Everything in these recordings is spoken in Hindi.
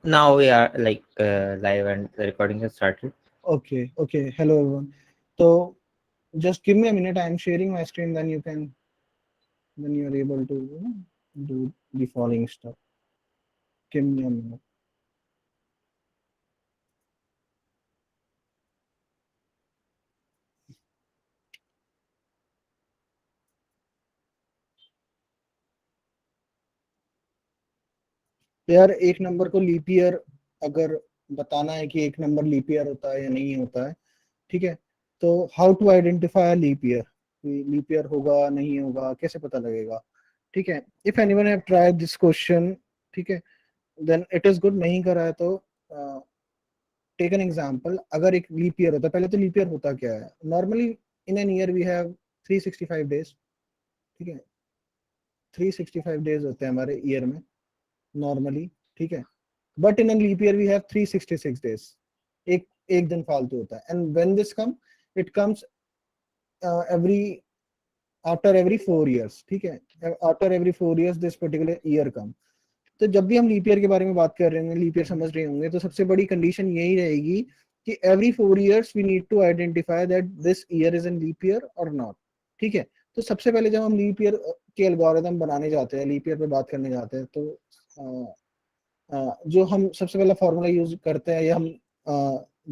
Now we are like live and the recording has started. Okay, okay. Hello, everyone. So just give me a minute. I'm sharing my screen. Then you're able to do the following stuff. Give me a minute. यार एक नंबर को लीप ईयर अगर बताना है कि एक नंबर लीप ईयर होता है या नहीं होता है, ठीक है, तो how to identify leap year, leap year होगा नहीं होगा कैसे पता लगेगा, ठीक है। If anyone have tried this question, ठीक है, देन इट इज गुड। नहीं करा है तो टेक एन एग्जांपल। अगर एक लीप ईयर होता है, पहले तो लीप ईयर होता क्या है? Normally in an year we have 365 days, ठीक है, 365 डेज होते हैं हमारे ईयर में नॉर्मली, ठीक है। But in an leap year we have 366 days, एक एक दिन फालतू होता है। And when this come, it comes every after every 4 years, ठीक है, after every 4 years this particular year come. तो जब भी हम लीप ईयर के बारे में बात कर रहे होंगे, लीप ईयर समझ रहे होंगे, तो सबसे बड़ी कंडीशन यही रहेगी कि every 4 years we need to identify that this year is in leap year और नॉट, ठीक है। तो सबसे पहले जब हम लीप ईयर के एल्गोरिथम बनाने जाते हैं, लीप ईयर पे बात करने जाते हैं, तो जो हम सबसे पहला फॉर्मूला यूज करते हैं या हम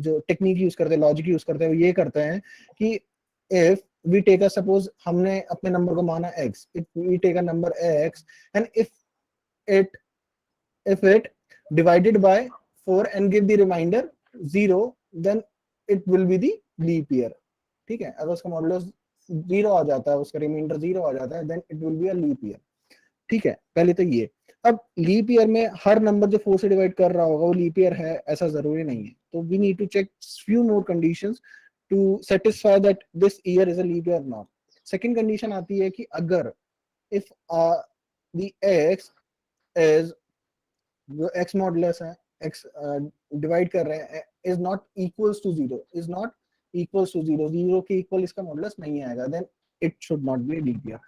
जो टेक्निक यूज करते हैं, लॉजिक यूज करते हैं, वो ये करते हैं कि if we take a suppose हमने अपने नंबर को माना x, if we take a number x and it if it divided by 4 and give the remainder 0, then it will be the leap year, ठीक है। अगर उसका मॉडुलस 0 आ जाता है, उसका रिमाइंडर 0 आ जाता है, then it will be a leap year, ठीक है। पहले तो ये। अब लीप ईयर में हर नंबर जो 4 से डिवाइड कर रहा होगा वो लीप ईयर है ऐसा जरूरी नहीं है, तो we need to check few more conditions to satisfy that this year is a leap year not. Second condition आती है कि अगर इफ द एक्स इज, जो एक्स मॉडुलस है, एक्स डिवाइड कर रहे हैं, is not equals to 0, is not equals to 0, 0 के इक्वल इसका मॉडुलस नहीं आएगा, then it should not be leap year,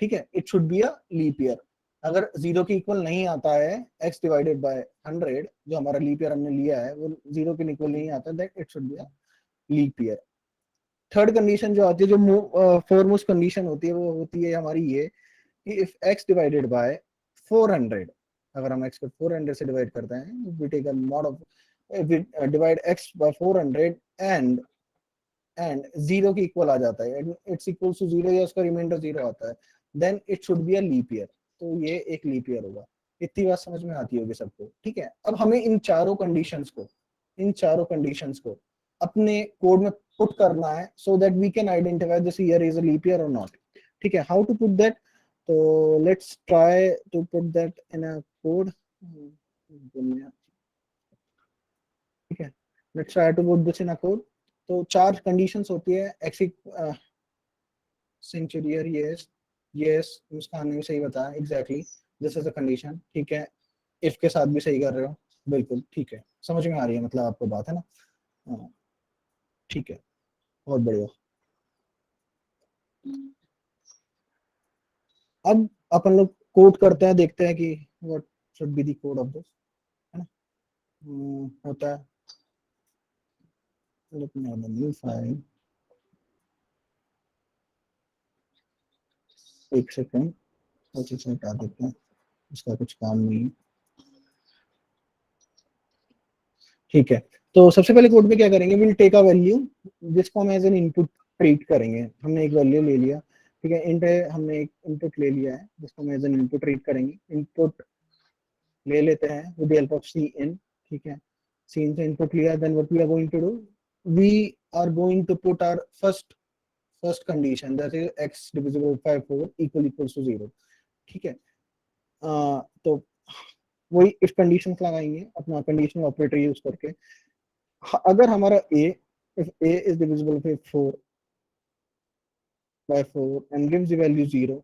ठीक है, it should be a leap year. अगर 0 के इक्वल नहीं आता है x डिवाइडेड बाय 100, जो हमारा लीप ईयर हमने लिया है वो 0 के इक्वल नहीं आता, that it should be a leap year. Third condition जो आती है, जो फोरमोस्ट कंडीशन होती है, वो होती है हमारी ये कि इफ x डिवाइडेड बाय 400, अगर हम x को 400 से डिवाइड करते हैं, we take a mod of, we divide x by 400 and 0 के इक्वल आ जाता है, इट्स इक्वल्स टू 0 या उसका रिमाइंडर 0 आता है, then it should be a leap year. तो ये एक लीप ईयर होगा। इतनी बात समझ में आती होगी सबको, ठीक है। अब हमें इन चारों कंडीशंस को अपने कोड में पुट करना है so that we can identify this year is a leap year और नॉट, ठीक है। How to put that? तो let's try to put that in a code, ठीक है। Let's try to put this in a code. तो चार कंडीशंस होती है, ex century year, yes yes, Muskaan ने भी सही बताया, exactly this is the condition, ठीक है। इफ के साथ भी सही कर रहे हो, बिल्कुल ठीक है, समझ में आ रही है मतलब आपको बात, है ना? हाँ, ठीक है, बहुत बढ़िया। अब अपन लोग कोड करते हैं, देखते हैं कि what should be the code of this, है ना? होता है, न्यू फाइल, एक सेकेंड, उसी से हटा देते हैं, इसका कुछ काम नहीं है, ठीक है। तो सबसे पहले कोड में क्या करेंगे, विल टेक अ वैल्यू जिसको हम एज एन इनपुट ट्रीट करेंगे। हमने एक वैल्यू ले लिया, ठीक है, इंट है, हमने एक इनपुट ले लिया है जिसको हम एज एन इनपुट ट्रीट करेंगे। इनपुट ले लेते हैं with the help of C in, ठीक है। सी इन से इनपुट लिया, then what we are going to do, we are going to put our first condition, that is x divisible by 4 equals to 0, ठीक है। तो वही इफ कंडीशंस लगाएंगे अपना कंडीशनल ऑपरेटर यूज करके। अगर हमारा a, if a is divisible by 4 and gives the value 0,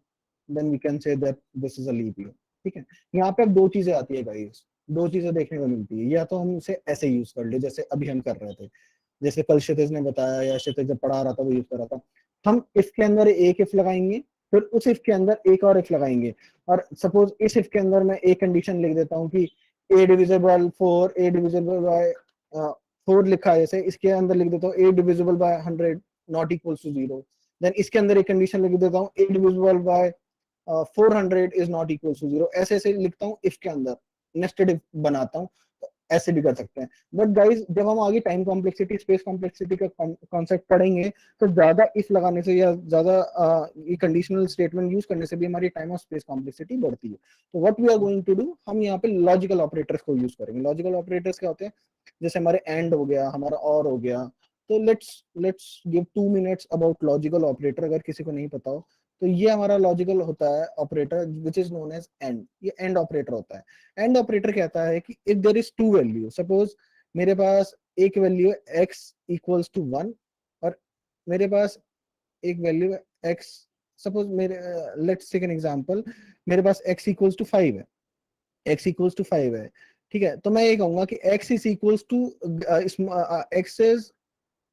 then we can say that this is a leap year, ठीक है। यहाँ पे अब दो चीजें आती है गाइस, दो चीजें देखने को मिलती है, या तो हम इसे ऐसे यूज कर ले जैसे अभी हम कर रहे थे, जैसे कल क्षितिज ने बताया या क्षितिज जब पढ़ा रहा था वो यूज कर रहा था। हम इफ के अंदर एक इफ लगाएंगे, फिर उस इफ के अंदर एक और इफ लगाएंगे, और सपोज इस इफ के अंदर मैं एक कंडीशन लिख देता हूँ कि a divisible 4, a divisible by 4 लिखा है, जैसे इसके अंदर लिख देता हूँ a divisible by 100 not equals to 0। देन इसके अंदर एक कंडीशन लिख देता हूँ a divisible by 400 is not equal to 0। ऐसे ऐसे लिखता हूँ इफ के अंदर, नेस्टेड इफ बनाता हूँ, तो ऐसे भी कर सकते हैं। बट गाइज जब हम आगे टाइम कॉम्प्लेक्सिटी, स्पेस कॉम्प्लेक्सिटी का कॉन्सेप्ट पढ़ेंगे, तो ज्यादा इफ लगाने से या ज्यादा ये कंडीशनल स्टेटमेंट यूज करने से भी हमारी टाइम और स्पेस कॉम्प्लेक्सिटी बढ़ती है। तो what we are going to do, हम यहाँ पे लॉजिकल ऑपरेटर्स को यूज करेंगे। लॉजिकल ऑपरेटर्स क्या होते हैं, जैसे हमारे एंड हो गया, हमारा और हो गया। तो let's give 2 minutes about logical operator, अगर किसी को नहीं पता हो। तो ये हमारा लॉजिकल होता है operator which is known as and. ये एंड ऑपरेटर होता है। एंड ऑपरेटर कहता है कि if there is two value, suppose मेरे पास एक वैल्यू है x इक्वल्स टू 1, और मेरे पास एक वैल्यू है x, सपोज मेरे लेट्स टेक एन एग्जांपल, मेरे पास x इक्वल्स टू 5 है, x इक्वल्स टू 5 है। ठीक है, तो मैं ये कहूंगा कि x is equals to x is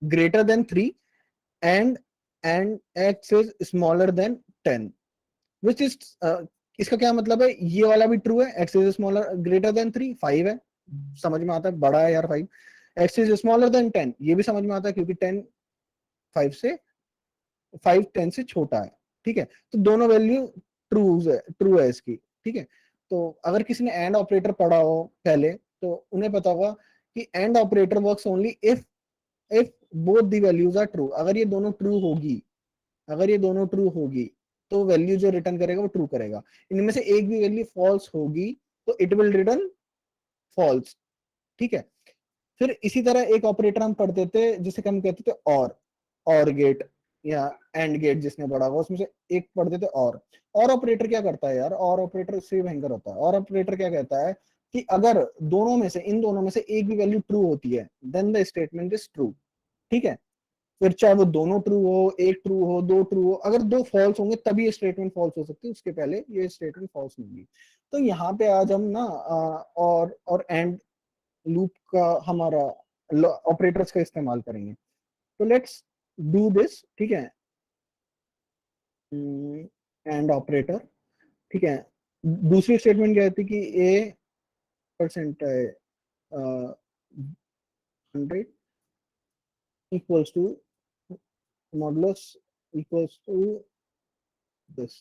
greater than 3 and x is smaller than 10, which is इसका क्या मतलब है, ये वाला भी ट्रू है, x is smaller greater than 3, 5 है, समझ में आता है, बड़ा है यार 5। x इज स्मॉलर देन 10, ये भी समझ में आता है क्योंकि 10 5 से 5 10 से छोटा है। ठीक है, तो दोनों वैल्यू ट्रू है इसकी। ठीक है, तो अगर किसी ने एंड ऑपरेटर पढ़ा हो पहले, तो उन्हें पता होगा कि and operator works only if both the values are true. अगर ये दोनों ट्रू होगी, अगर ये दोनों ट्रू होगी, तो वैल्यू जो रिटर्न करेगा वो ट्रू करेगा। इनमें से एक भी वैल्यू फॉल्स होगी तो इट विल रिटर्न फॉल्स। ठीक है, फिर इसी तरह एक ऑपरेटर हम पढ़ते थे जिसे हम कहते थे और गेट या एंड गेट, जिसने पढ़ा होगा उसमें से एक पढ़ते थे। और ऑपरेटर क्या करता है यार, और ऑपरेटर इससे भयंकर होता है। और ऑपरेटर क्या कहता है कि अगर दोनों में से, इन दोनों में से एक भी वैल्यू ट्रू होती है, then the statement is true. ठीक है, फिर चाहे वो दोनों ट्रू हो, एक ट्रू हो, दो ट्रू हो, अगर दो फॉल्स होंगे तभी ये स्टेटमेंट फॉल्स हो सकती है, उसके पहले ये स्टेटमेंट फॉल्स नहीं होगी। तो यहाँ पे आज हम ना और एंड लूप का हमारा ऑपरेटर्स का इस्तेमाल करेंगे। तो लेट्स डू दिस। ठीक है, एंड ऑपरेटर। ठीक है, दूसरी स्टेटमेंट क्या कहती है कि A percent 100 equals to modulus equals to this,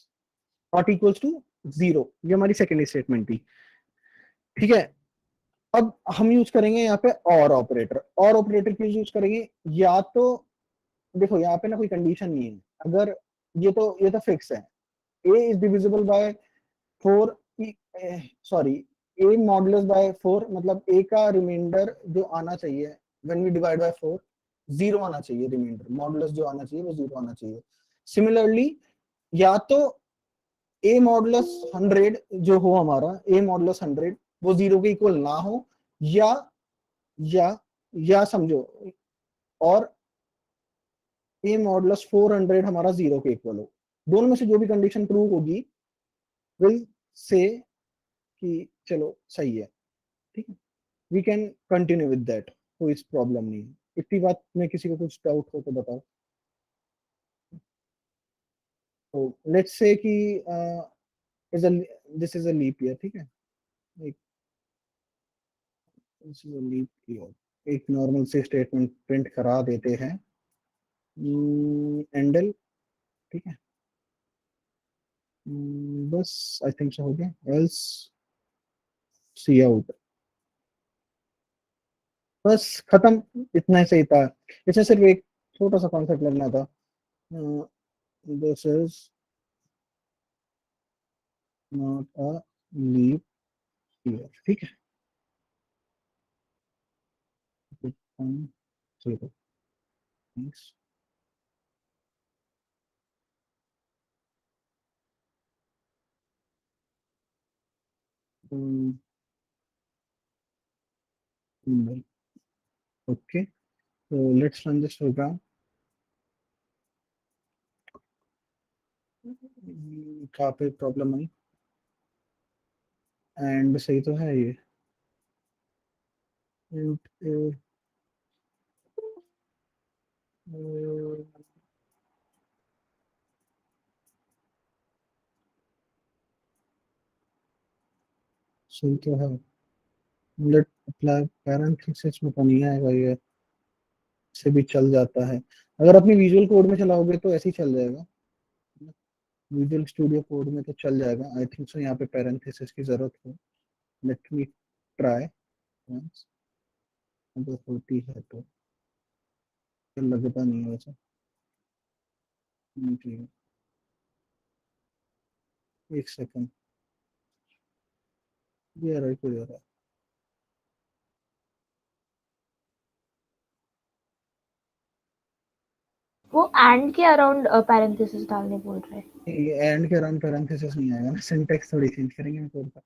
not equals to 0। ये हमारी सेकेंड स्टेटमेंट थी। ठीक है, अब हम यूज करेंगे यहाँ पे और ऑपरेटर। और ऑपरेटर क्यों यूज करेंगे, या तो देखो यहाँ पे ना कोई कंडीशन नहीं है, अगर ये तो फिक्स है, A is divisible by 4, sorry, A modulus by 4, मतलब ए का रिमाइंडर जो आना चाहिए व्हेन वी डिवाइड बाय 4, 0 आना चाहिए, रिमाइंडर मॉडुलस जो आना चाहिए वो 0 आना चाहिए। सिमिलरली, या तो ए मॉडुलस 100 जो हो हमारा, ए मॉडुलस 100 वो 0 के इक्वल ना हो, या या या समझो, और ए मॉडुलस 400 हमारा 0 के इक्वल हो। दोनों में से जो भी कंडीशन ट्रू होगी विल से कि चलो सही है। ठीक है, we can continue with that, कोई प्रॉब्लम नहीं है। इतनी बात में किसी को कुछ डाउट हो तो बताओ। तो लेट्स से कि is a this is a leap year. ठीक है, एक this is a leap year, एक नॉर्मल से स्टेटमेंट प्रिंट करा देते हैं, एंडल। ठीक है, बस आई थिंक सो हो गया, एल्स सी आउट, बस खत्म। इतना ही सही था, इसमें सिर्फ एक छोटा सा कॉन्सेप्ट लगना था, this is not a leap year. ठीक है, zero, thanks. Okay, so let's run this program. कहाँ पे प्रॉब्लम आई, एंड सही तो है ये, and, सही तो है। लेट अप्लाई पैरेंथेसिस में तो नहीं आएगा ये, से भी चल जाता है। अगर अपनी विजुअल कोड में चलाओगे तो ऐसे ही चल जाएगा, विजुअल स्टूडियो कोड में तो चल जाएगा आई थिंक सो। यहाँ पे पैरेंथेसिस की जरूरत है। लेट मी ट्राई वंस, अगर होती है तो। लगता नहीं है वैसे। ठीक है, एक सेकंड, ये रहा है, ये रहा वो एंड के अराउंड पैरेंथेसिस डालने बोल रहे हैं। है। ये एंड के अराउंड पैरेंथेसिस नहीं आएगा ना, सिंटैक्स थोड़ी चेंज करेंगे कोड का।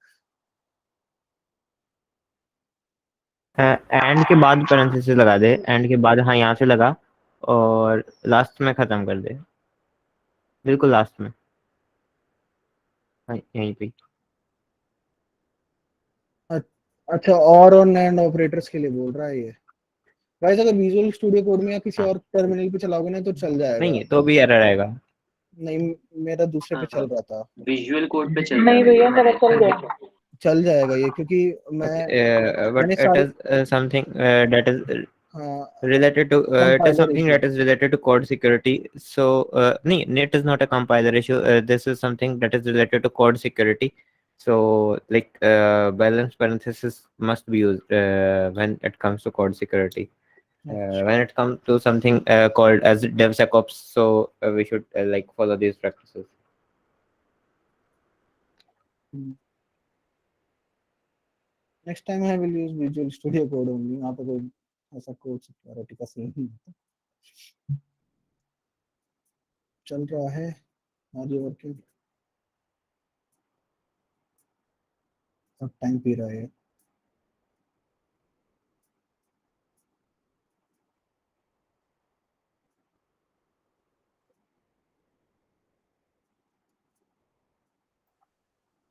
एंड के बाद पैरेंथेसिस लगा दे, एंड के बाद हाँ यहाँ से लगा और लास्ट में खत्म कर दे, बिल्कुल लास्ट में, हाँ यहीं पे। अच्छा, और एंड ऑपरेटर्स के लिए बोल रहा है ये। गाइस अगर विजुअल स्टूडियो कोड में या किसी हाँ और टर्मिनल पे चलाओगे ना तो चल नहीं जाएगा। है तो भी एरर आएगा। नहीं, मेरा दूसरे पे चल रहा था। विजुअल कोड पे चल नहीं भैया मेरा चल गया। चल जाएगा ये, क्योंकि बट मैंने इट सारे, इज समथिंग दैट इज हाँ, related to it is compiler something issue. that is related to code security. So no, it is not a compiler issue. This is something that is related to code security. So like balance parenthesis must be used when it comes to code security. When it comes to something called as DevSecOps, so we should like follow these practices. Next time I will use visual studio code only. वहाँ पे कोई ऐसा कोड सिक्योरिटी का सीन नहीं होता। चल रहा है, आर यू वर्किंग? अब टाइम पी रहा है।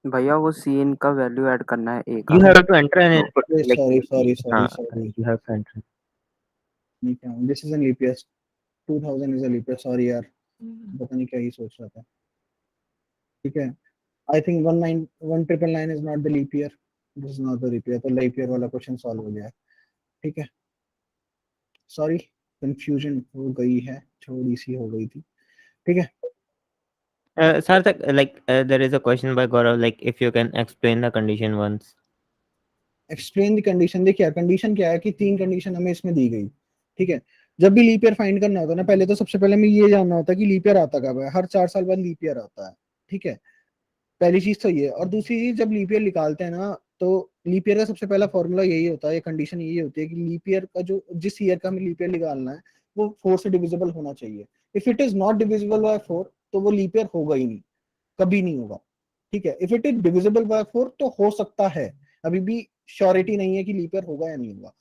भैया वो सीन का वैल्यू ऐड करना है ए का। You have to enter an input like sorry sorry sorry हाँ sorry, you have to enter. नहीं क्या, this is an EPS 2000 is a leap year, sorry यार, पता नहीं क्या ही सोच रहा था। ठीक है, I think 1999 is not the leap year, this is not the leap year, तो लीप ईयर वाला क्वेश्चन सॉल्व हो गया है। ठीक है, सॉरी, कंफ्यूजन हो गई है, थोड़ी सी हो गई थी। ठीक है, Sarthak, like there is a question by Gaurav, like if you can explain the condition once. Explain the condition. देखिए कंडीशन क्या है कि तीन कंडीशन हमें इसमें दी गई। ठीक है, जब भी लीप ईयर फाइंड करना होता है ना, पहले तो सबसे पहले हमें ये जानना होता है कि लीप ईयर आता कब है। हर 4 साल बाद लीप ईयर आता है। ठीक है, पहली चीज तो ये। और दूसरी चीज, जब लीप ईयर निकालते हैं ना, तो लीप ईयर का सबसे पहला फॉर्मूला यही होता है, कंडीशन यही होती है कि लीप ईयर का जो, जिस ईयर का हमें लीप ईयर निकालना है, वो 4 से डिविजिबल होना चाहिए। If it is not divisible by 4 तो वो लीप ईयर होगा ही नहीं, कभी नहीं होगा। ठीक है, if it is divisible by 4 तो हो सकता है, अभी भी श्योरिटी नहीं है कि लीप ईयर होगा या नहीं होगा।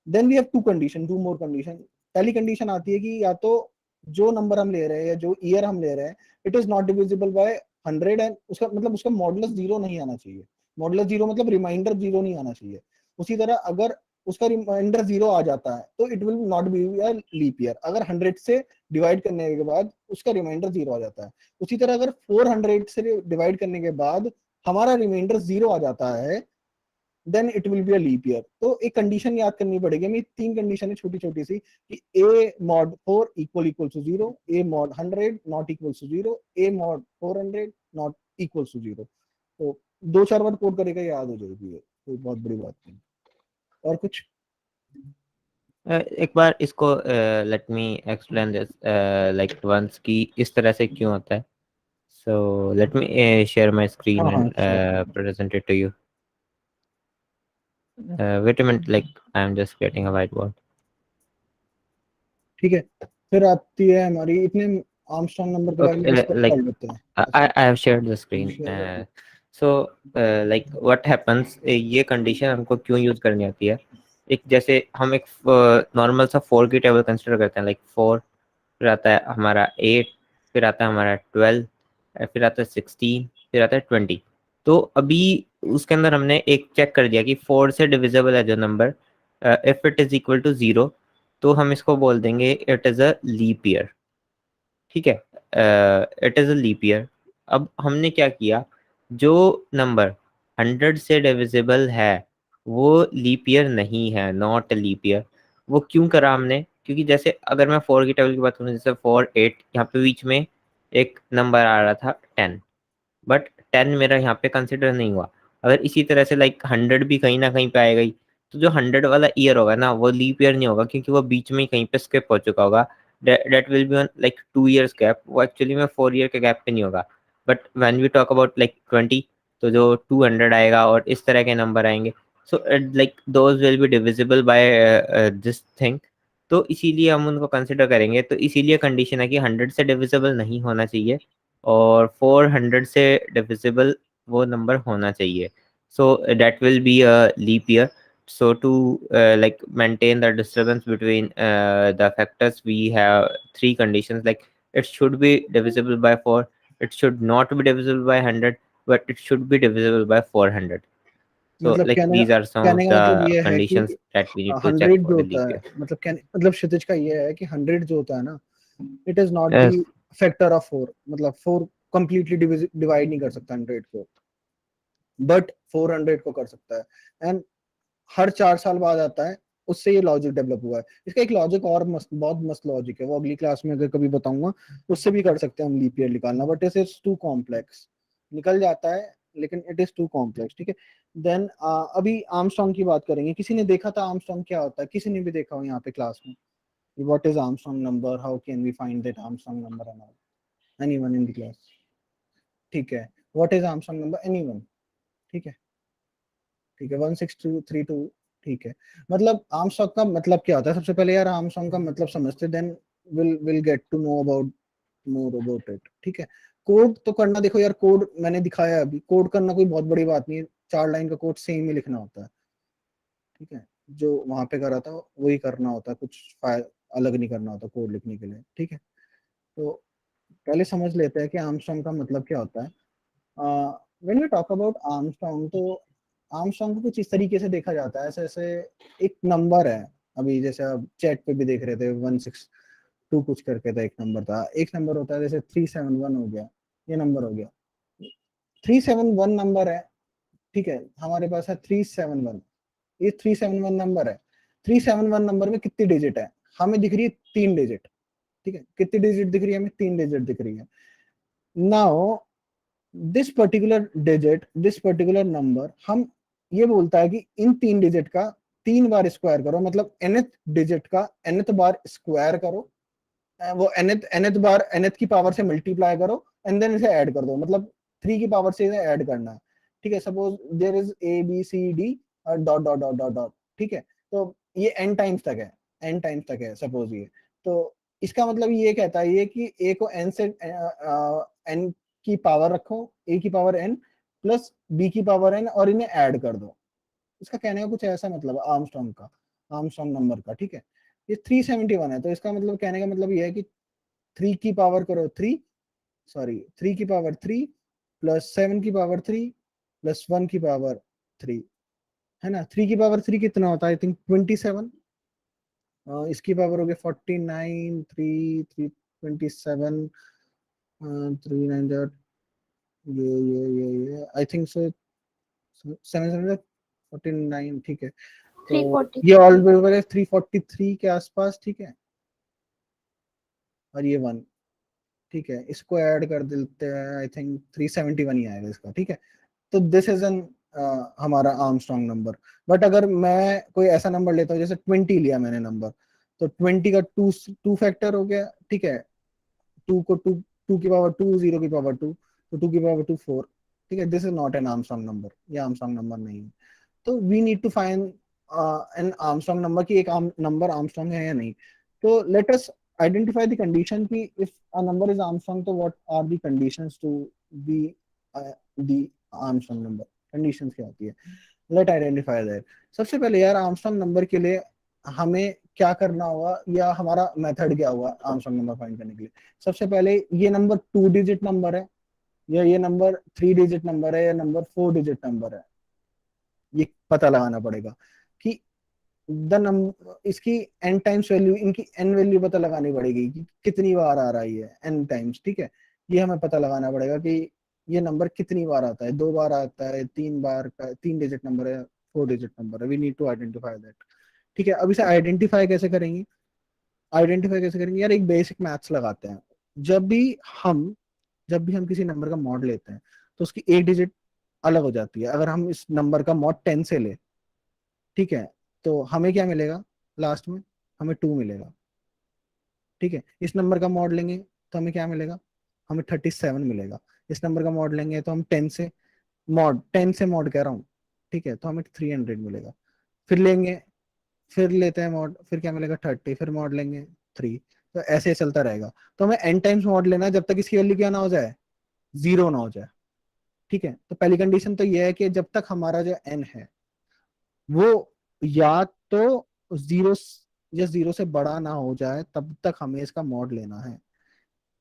Then we have two more condition. पहली कंडीशन आती है कि या तो जो नंबर हम ले रहे हैं या जो ईयर हम ले रहे हैं, it is not divisible by 100 and उसका मतलब उसका मॉडुलस जीरो नहीं आना चाहिए। मॉडुलस जीरो मतलब रिमाइंडर जीरो नहीं आना चाहिए। उसी तरह अगर उसका रिमाइंडर जीरो आ जाता है तो it will not be a leap year. अगर 100 से डिवाइड करने के बाद उसका रिमाइंडर जीरो आ जाता है, उसी तरह अगर 400 से डिवाइड करने के बाद हमारा रिमाइंडर जीरो आ जाता है, then it will be a leap year. तो एक कंडीशन याद करनी पड़ेगी हमें, तीन कंडीशन है छोटी छोटी सी, कि A mod 4 equal to zero, A mod 100 not equal to zero, A mod 400 not equal to zero. तो 2-4 बार कोड करेगा, याद हो जाएगी, ये कोई बहुत बड़ी बात नहीं। और कुछ एक बार इसको let me explain this like once कि इस तरह से क्यों होता है. So let me share my screen हाँ हाँ and present it to you. Wait a minute, like I'm just getting a whiteboard. ठीक है, फिर आती है हमारी इतने आर्मस्ट्रांग नंबर के बारे में Okay, डिस्कस like कर लेते हैं। I have shared the screen. So like what happens, ये condition हमको क्यों यूज करनी आती है. एक जैसे हम एक नॉर्मल सा 4 की टेबल कंसिडर करते हैं, लाइक 4, फिर आता है हमारा 8, फिर आता है हमारा 12, फिर आता है 16, फिर आता है 20. तो अभी उसके अंदर हमने एक चेक कर दिया कि 4 से डिविजिबल है जो number, if it is equal to 0 तो हम इसको बोल देंगे it is a leap year. ठीक है, it is a leap year. अब हमने क्या किया, जो नंबर 100 से डिविजिबल है वो लीप ईयर नहीं है, नॉट लीप ईयर। वो क्यों करा हमने, क्योंकि जैसे अगर मैं 4 की टेबल की बात करूँ, जैसे 4 8 यहाँ पे बीच में एक नंबर आ रहा था 10, बट 10 मेरा यहाँ पे कंसिडर नहीं हुआ। अगर इसी तरह से लाइक 100 भी कहीं ना कहीं पे आएगा ही, तो जो 100 वाला ईयर होगा ना वो लीप ईयर नहीं होगा, क्योंकि वो बीच में ही कहीं पे स्किप हो चुका होगा। That will be on like 2 years gap, वो एक्चुअली में 4 ईयर के गैप पे नहीं होगा। But when we talk about like 20, तो जो 200 आएगा और इस तरह के नंबर आएंगे, so like those will be divisible by this thing. तो इसीलिए हम उनको कंसिडर करेंगे। तो इसीलिए कंडीशन है कि 100 से डिविजिबल नहीं होना चाहिए और 400 से डिविजिबल वो नंबर होना चाहिए। So that will be a leap year. So to like maintain the disturbance between the factors, we have 3 conditions, like it should be divisible by 4, it should not be divisible by 100, but it should be divisible by 400. So मतलब like these are some of कहने का the मतलब ये है कि conditions that we need to check 100 for जो the होता leap है, year. मतलब कहने मतलब क्षितिज का ये है कि 100 जो होता है ना, it is not the Yes. Factor of 4, मतलब 4 कंप्लीटली डिवाइड नहीं कर सकता 100 को, बट 400 को कर सकता है। एंड हर 4 साल बाद आता है, उससे ये लॉजिक डेवलप हुआ है। इसका एक लॉजिक और बहुत मस्त लॉजिक है, वो अगली क्लास में अगर कभी बताऊंगा, उससे भी कर सकते हैं हम लीप ईयर निकालना, but it is too complex. निकल जाता है लेकिन इट इज टू कॉम्प्लेक्स, ठीक है। देन अभी आर्मस्ट्रांग की बात करेंगे। किसी ने देखा था आर्मस्ट्रांग क्या होता है? किसी ने भी देखा हो यहाँ पे क्लास में? What is Armstrong number, how can we find that Armstrong number and all? Anyone in the class? ठीक है, what is Armstrong number? Anyone? ठीक है, ठीक है, 16232। ठीक है, मतलब आर्मस्ट्रांग का मतलब क्या होता है? सबसे पहले यार आर्मस्ट्रांग का मतलब समझते, then will get to know about more about it, ठीक है। कोड तो करना, देखो यार कोड मैंने दिखाया अभी, कोड करना कोई बहुत बड़ी बात नहीं है, 4 लाइन का कोड सेम ही लिखना होता है, ठीक है। जो वहां पे करा था वही करना होता है, कुछ अलग नहीं करना होता कोड लिखने के लिए, ठीक है। तो पहले समझ लेते हैं कि आर्मस्ट्रांग का मतलब क्या होता है। When we talk about Armstrong, तो आर्मस्ट्रांग को कुछ इस तरीके से देखा जाता है, ऐसे ऐसे एक नंबर है। अभी जैसे आप चैट पे भी देख रहे थे 162 कुछ करके था, एक नंबर था, एक नंबर होता है जैसे 371 हो गया, ये नंबर हो गया 371 नंबर है, ठीक है। हमारे पास है 371, ये 371 नंबर है। 371 नंबर में कितनी डिजिट है? हमें दिख रही है 3 डिजिट, ठीक है। कितनी डिजिट दिख रही है हमें? 3 डिजिट दिख रही है। नाउ दिस पर्टिकुलर नंबर हम ये बोलता है कि इन 3 डिजिट का 3 बार स्क्वायर करो, मतलब nth डिजिट का nth बार स्क्वायर करो, वो nth बार nth की पावर से मल्टीप्लाई करो, एंड देन इसे ऐड कर दो, मतलब 3 की पावर से इसे ऐड करना है, ठीक है। Suppose there is A B C D dot dot dot dot dot, ठीक है। तो ये n टाइम्स तक है, n टाइम्स तक है सपोज ये। तो इसका मतलब ये कहता है ये कि a को n से n की पावर रखो, a की पावर n प्लस b की पावर n, और इन्हें ऐड कर दो। इसका कहने का कुछ ऐसा मतलब है आर्मस्ट्रांग का, आर्मस्ट्रांग नंबर का, ठीक है। ये 371 है, तो इसका मतलब कहने का मतलब ये है कि 3 की पावर करो 3, सॉरी 3 की पावर 3 प्लस 7 की पावर 3 प्लस 1 की पावर 3, है ना। 3 की पावर 3 कितना होता है? I think 27। इसकी पावर हो गया 49, 3 3 27, 3 9 दैट, ये आई थिंक सो 749, ठीक है। तो ये 343। ऑल बराबर है 343 के आसपास, ठीक है। और ये 1, ठीक है, इसको ऐड कर देते हैं, आई थिंक 371 ही आएगा इसका, ठीक है। तो दिस इज एन हमारा आर्मस्ट्रांग नंबर। बट अगर मैं कोई ऐसा नंबर लेता हूँ, जैसे 20 लिया मैंने नंबर, तो 20 का टू फैक्टर हो गया, ठीक है। टू को टू की पावर 2, 0 की पावर 2, तो 2 की पावर 2 4, ठीक है। This is not an Armstrong number, ये आर्मस्ट्रांग नंबर नहीं है। तो we need to find an Armstrong number, की एक नंबर आर्मस्ट्रांग है या नहीं। तो let us identify the condition कि if a number is Armstrong, तो what are the conditions to be the Armstrong number? conditions क्या होती है? let identify that। सबसे पहले यार आर्मस्ट्रांग नंबर के लिए हमें क्या करना होगा, या हमारा मेथड क्या होगा आर्मस्ट्रांग नंबर फाइंड करने के लिए? सबसे पहले ये नंबर 2 डिजिट नंबर है, या ये नंबर 3 डिजिट नंबर है, या नंबर 4 डिजिट नंबर है, ये पता लगाना पड़ेगा कि द नंबर, इसकी n टाइम्स वैल्यू, इनकी n वैल्यू पता लगानी पड़ेगी कि कितनी बार आ रहा है ये n टाइम्स, ठीक है। ये हमें पता लगाना पड़ेगा कि ये नंबर कितनी बार आता है, 2 बार आता है, 3 बार का, 3 डिजिट नंबर है, 4 डिजिट नंबर है, we need to identify that. ठीक है, अब इसे आइडेंटिफाई कैसे करेंगे? आइडेंटिफाई कैसे करेंगे यार? एक बेसिक मैथ्स लगाते हैं। जब भी हम जब भी हम किसी नंबर का मॉड लेते हैं तो उसकी एक डिजिट अलग हो जाती है। अगर हम इस नंबर का मॉड 10 से ले, ठीक है, तो हमें क्या मिलेगा लास्ट में? हमें 2 मिलेगा। ठीक है, इस नंबर का मॉड लेंगे तो हमें क्या मिलेगा? हमें 37 मिलेगा। इस नंबर का मॉड लेंगे तो हम 10 से मॉड कह रहा हूँ, ठीक है, तो हमें 300 मिलेगा। फिर लेंगे, फिर लेते हैं मॉड, फिर क्या मिलेगा? 30, फिर मॉड लेंगे 3। तो ऐसे ही चलता रहेगा। तो हमें n टाइम्स मॉड लेना है जब तक इसकी वैल्यू क्या ना हो जाए? 0 ना हो जाए। ठीक है, तो पहली कंडीशन तो यह है कि जब तक हमारा जो n है वो या तो 0 या 0 से बड़ा ना हो जाए, तब तक हमें इसका मॉड लेना है।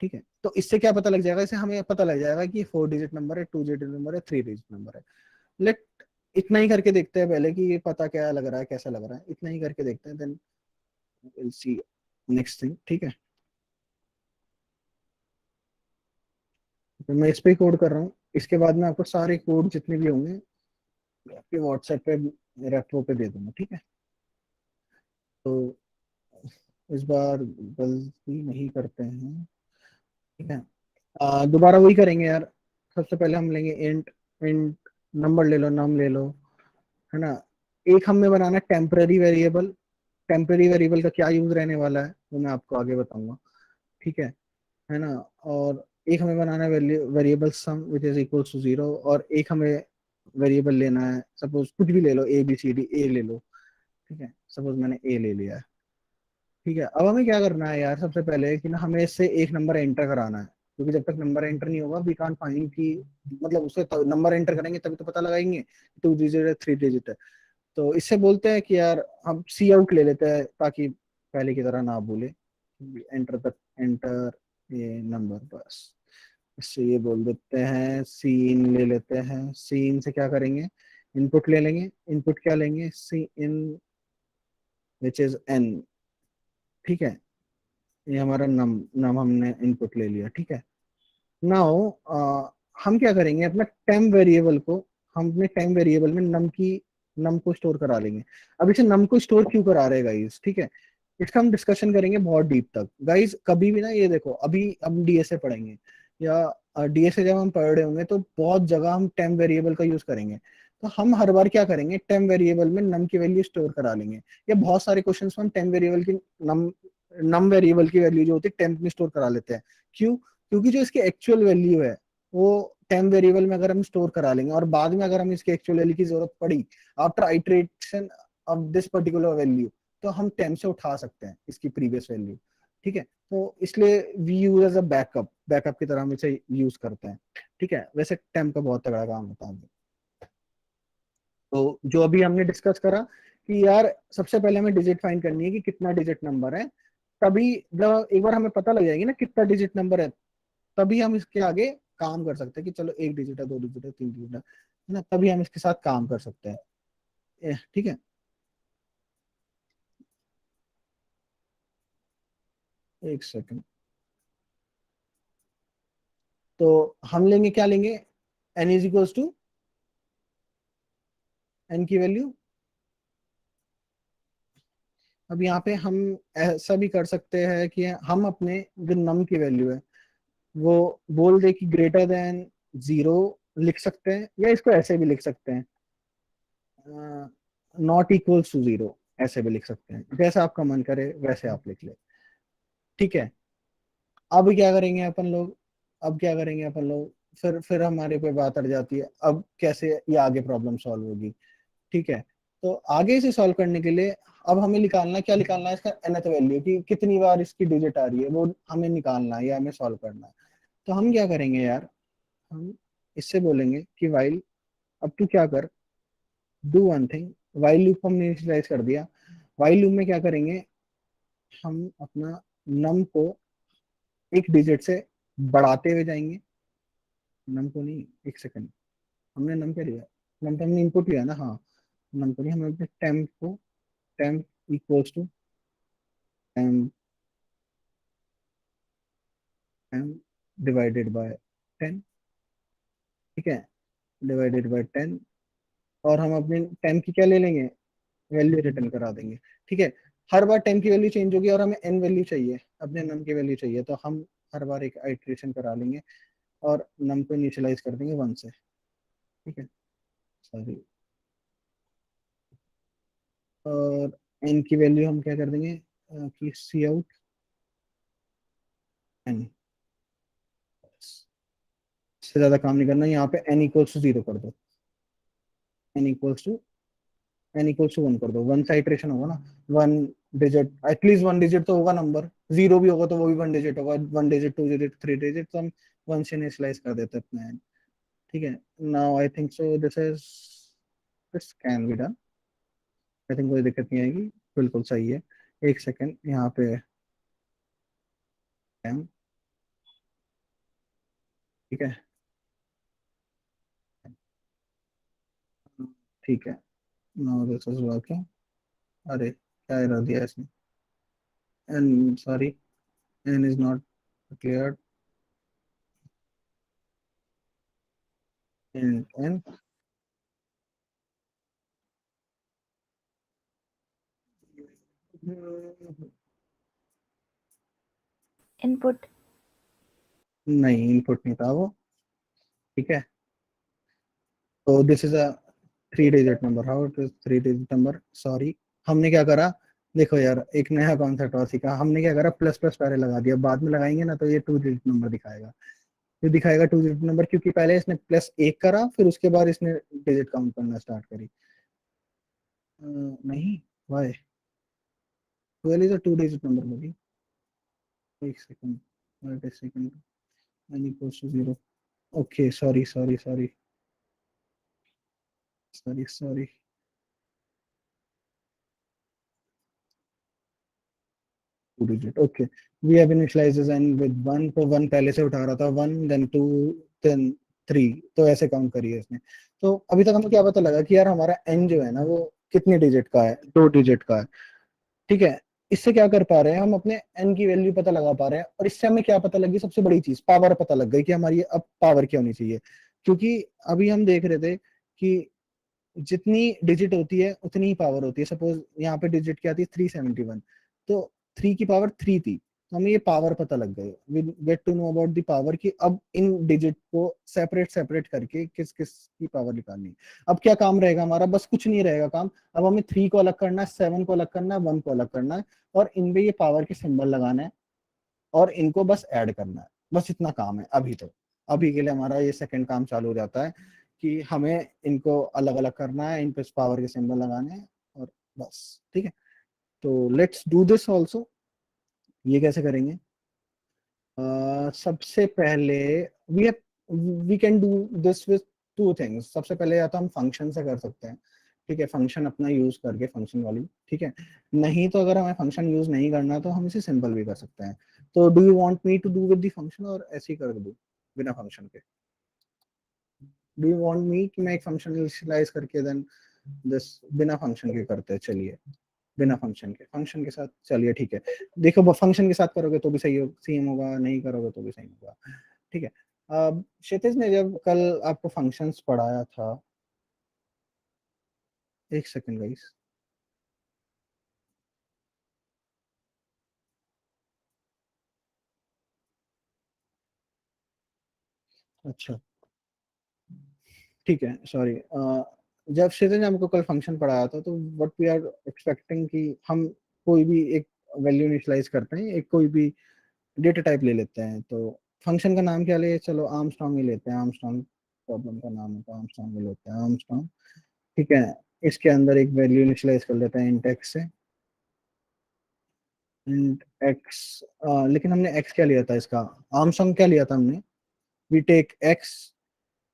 ठीक है, तो इससे क्या पता लग जाएगा? इससे हमें पता लग जाएगा कि 4 डिजिट नंबर है, 2 डिजिट नंबर है, 3 डिजिट नंबर है। लेट इतना ही करके देखते हैं पहले कि ये पता क्या लग रहा है, कैसा लग रहा है। इतना ही करके देखते हैं, then will see next thing. ठीक है, तो मैं इस पे कोड कर रहा हूँ। इसके बाद में आपको सारे कोड जितने भी होंगे आपके व्हाट्सएप पे, रेट्रो पे दे दूंगा। ठीक है, तो इस बार गलती नहीं करते हैं। ठीक है, दोबारा वही करेंगे यार। सबसे पहले हम लेंगे इंट। इंट नंबर ले लो, नम ले लो, है ना। एक हमें बनाना है टेम्पररी वेरिएबल। टेम्पररी वेरिएबल का क्या यूज रहने वाला है वो मैं आपको आगे बताऊंगा। ठीक है ना। और एक हमें बनाना है variable sum which is equal to 0, और एक हमें वेरिएबल लेना है, सपोज कुछ भी ले लो, ए बी सी डी, ए ले लो। ठीक है, सपोज मैंने ए ले लिया है। ठीक है, अब हमें क्या करना है यार? सबसे पहले कि ना हमें इससे एक नंबर एंटर कराना है, क्योंकि जब तक नंबर एंटर नहीं होगा वी कांट फाइंड की, मतलब उससे नंबर एंटर करेंगे तभी तो पता लगाएंगे 2 डिजिट है, 3 डिजिट है। तो इससे बोलते हैं कि यार हम सी आउट ले लेते हैं ताकि पहले की तरह ना भूले। एंटर ये नंबर, बस इससे ये बोल देते हैं। सीन ले लेते हैं, सीन से क्या करेंगे? इनपुट ले लेंगे। इनपुट क्या लेंगे? सी इन विच इज एन। ठीक है, ये हमारा नम नम हमने इनपुट ले लिया। ठीक है, नाउ हम क्या करेंगे? अपना टेम वेरिएबल को, हम अपने टेम वेरिएबल में नम को स्टोर करा लेंगे। अब इसे नम को स्टोर क्यों करा रहे हैं गाइस? ठीक है, इसका हम डिस्कशन करेंगे बहुत डीप तक। गाइस कभी भी ना, ये देखो, अभी हम डीएसए पढ़ेंगे या डीएसए जब हम पढ़ रहे होंगे तो बहुत जगह हम टेम वेरिएबल का यूज करेंगे। तो हम हर बार क्या करेंगे? टेम वेरिएबल में नम की वैल्यू स्टोर करा लेंगे, या बहुत सारे क्वेश्चन में हम टेम वेरिएबल की नम नम वेरिएबल की वैल्यू जो होती है टेम्प में स्टोर करा लेते हैं। क्यों? क्योंकि जो इसकी एक्चुअल वैल्यू है वो टेम्प वेरिएबल में अगर हम स्टोर करा लेंगे, और बाद में अगर हम इसकी एक्चुअल वैल्यू की जरूरत पड़ी after iteration of this particular value, तो हम टेम्प से उठा सकते हैं इसकी प्रीवियस वैल्यू। ठीक है, तो इसलिए we use as a backup, backup की तरह हम इसे यूज करते हैं। ठीक है, वैसे टेम्प का बहुत तगड़ा काम होता है। तो जो अभी हमने डिस्कस करा कि यार सबसे पहले हमें डिजिट फाइंड करनी है कि कितना डिजिट नंबर है। तभी जब एक बार हमें पता लग जाएगी ना कितना डिजिट नंबर है, तभी हम इसके आगे काम कर सकते हैं कि चलो 1 डिजिट है, 2 डिजिट है, 3 डिजिट है ना। तभी हम इसके साथ काम कर सकते हैं। ठीक है, एक सेकंड। तो हम लेंगे, क्या लेंगे? N is equals to, n की वैल्यू। अब यहाँ पे हम ऐसा भी कर सकते हैं कि हम अपने जो नम की वैल्यू है वो बोल दे कि ग्रेटर देन 0 लिख सकते हैं, या इसको ऐसे भी लिख सकते हैं, नॉट इक्वल्स टू 0, ऐसे भी लिख सकते हैं। जैसा आपका मन करे वैसे आप लिख ले। ठीक है, अब क्या करेंगे अपन लोग? अब क्या करेंगे अपन लोग? फिर हमारे पे बात अड़ जाती है, अब कैसे ये आगे प्रॉब्लम सॉल्व होगी। ठीक है, तो आगे इसे सॉल्व करने के लिए अब हमें निकालना, क्या निकालना है? इसका nth वैल्यू कि कितनी बार इसकी डिजिट आ रही है वो हमें निकालना है या हमें सॉल्व करना है। तो हम क्या करेंगे यार? हम इससे बोलेंगे कि वाइल, अब तू क्या कर, do one thing. While loop हमने इनिशियलाइज कर दिया। वाइल लूप में क्या करेंगे? हम अपना नम को एक डिजिट से बढ़ाते हुए जाएंगे। नम को नहीं, एक सेकंड, हमने नम क्या लिया? नम तो हमने इनपुट लिया ना, हाँ। नम को नहीं, हमें अपने टेम्प को, temp equals to temp, temp divided by 10। ठीक है, डिवाइडेड बाय 10। और हम अपने टेम्प की क्या ले लेंगे, वैल्यू रिटर्न करा देंगे। ठीक है, हर बार टेम्प की वैल्यू चेंज होगी और हमें एन वैल्यू चाहिए, अपने नम की वैल्यू चाहिए, तो हम हर बार एक आइट्रेशन करा लेंगे और नम को इनिशियलाइज कर देंगे 1 से। ठीक है, सॉरी, और एन की वैल्यू हम क्या कर देंगे कि सी आउट एन, इससे ज्यादा काम नहीं करना। यहाँ पे एन इक्वल्स टू 0 कर दो, n equals to n equals to 1 कर दो। 1 सा इटरेशन होगा ना, 1 डिजिट, एटलीस्ट 1 डिजिट तो होगा नंबर, 0 भी होगा तो वो भी 1 डिजिट होगा, 1 डिजिट, 2 डिजिट, 3 डिजिट, तो हम 1 से इनिशियलाइज कर देते हैं अपना एन। ठीक है, now I think so this can be done, I think कोई दिक्कत नहीं आएगी, बिल्कुल सही है। एक सेकेंड यहाँ पे एम, ठीक है, ठीक है, नाउ दिस इज वर्किंग। अरे क्या एरर दिया इसने, n, sorry, n is not clear, n, Input. नहीं इनपुट नहीं था वो। ठीक है, तो this is a 3 digit number, how it is 3 digit number, sorry. हमने क्या करा, देखो यार एक नया कॉन्सेप्ट और सीखा, हमने क्या करा, प्लस प्लस पहले लगा दिया, बाद में लगाएंगे ना तो ये 2 डिजिट नंबर दिखाएगा, ये दिखाएगा 2 डिजिट नंबर, क्योंकि पहले इसने प्लस 1 करा, फिर उसके बाद इसने डिजिट काउंट करना स्टार्ट करी। नहीं, why, 12 is a 2 digit number होगी। एक second, wait a second, n equals to 0, okay, sorry sorry sorry sorry sorry, 2 digit, okay. We have initialized n with 1, तो 1 पहले से उठा रहा था, 1 देन 2 देन 3, तो ऐसे काउंट करिए इसने। तो अभी तक हमें क्या पता लगा कि यार हमारा एन जो है ना वो कितने डिजिट का है, 2 डिजिट का है। ठीक है, इससे क्या कर पा रहे हैं हम, अपने एन की वैल्यू पता लगा पा रहे हैं, और इससे हमें क्या पता लगी, सबसे बड़ी चीज पावर पता लग गई कि हमारी अब पावर क्या होनी चाहिए। क्योंकि अभी हम देख रहे थे कि जितनी डिजिट होती है उतनी ही पावर होती है। सपोज यहाँ पे डिजिट क्या थी, 371, तो 3 की पावर 3 थी, तो हमें ये पावर पता लग गई, we get to know about the power, कि अब इन डिजिट को सेपरेट सेपरेट करके किस किस की पावर निकालनी है। अब क्या काम रहेगा हमारा, बस कुछ नहीं रहेगा काम, अब हमें 3 को अलग करना है, 7 को अलग करना है, 1 को अलग करना है, और इनमें ये पावर के सिंबल लगाना है, और इनको बस ऐड करना है, बस इतना काम है अभी। तो अभी के लिए हमारा ये सेकंड काम चालू हो जाता है कि हमें इनको अलग अलग करना है, इन पे पावर के सिंबल लगाने हैं, और बस। ठीक है, तो लेट्स डू दिस ऑल्सो। ये कैसे करेंगे, सबसे पहले we we can do this with 2 things. सबसे पहले या तो हम फंक्शन से कर सकते हैं, ठीक है, फंक्शन अपना यूज करके, फंक्शन वाली। ठीक है, नहीं तो अगर हमें फंक्शन यूज नहीं करना तो हम इसे सिंपल भी कर सकते हैं। तो do you want me to do with the function, और ऐसे ही कर दूं बिना फंक्शन के? डू यू वांट मी कि मैं एक फंक्शन इनिशियलाइज करके देन दिस बिना फंक्शन के करते हैं? चलिए, बिना फंक्शन के, फंक्शन के साथ, चलिए ठीक है। देखो फंक्शन के साथ करोगे तो भी सही हो, सेम होगा, नहीं करोगे तो भी सही होगा। ठीक है, अब क्षितिज ने जब कल आपको फंक्शंस पढ़ाया था, एक सेकंड गाइस, अच्छा, ठीक है, सॉरी। जब क्षितिज ने हमको कल फंक्शन पढ़ाया था, तो व्हाट वी आर एक्सपेक्टिंग कि हम कोई भी एक वैल्यू इनिशियलाइज करते हैं, एक कोई भी डेटा टाइप ले लेते हैं। तो फंक्शन का नाम क्या ले, चलो आर्मस्ट्रांग ही लेते हैं, आर्मस्ट्रांग प्रॉब्लम का नाम है तो आर्मस्ट्रांग ही लेते हैं, आर्मस्ट्रांग। ठीक है, इसके अंदर एक वैल्यू इनिशियलाइज कर लेते हैं इंट एक्स से, इंट एक्स। लेकिन हमने एक्स क्या लिया था इसका, आर्मस्ट्रांग क्या लिया था हमने, we take x,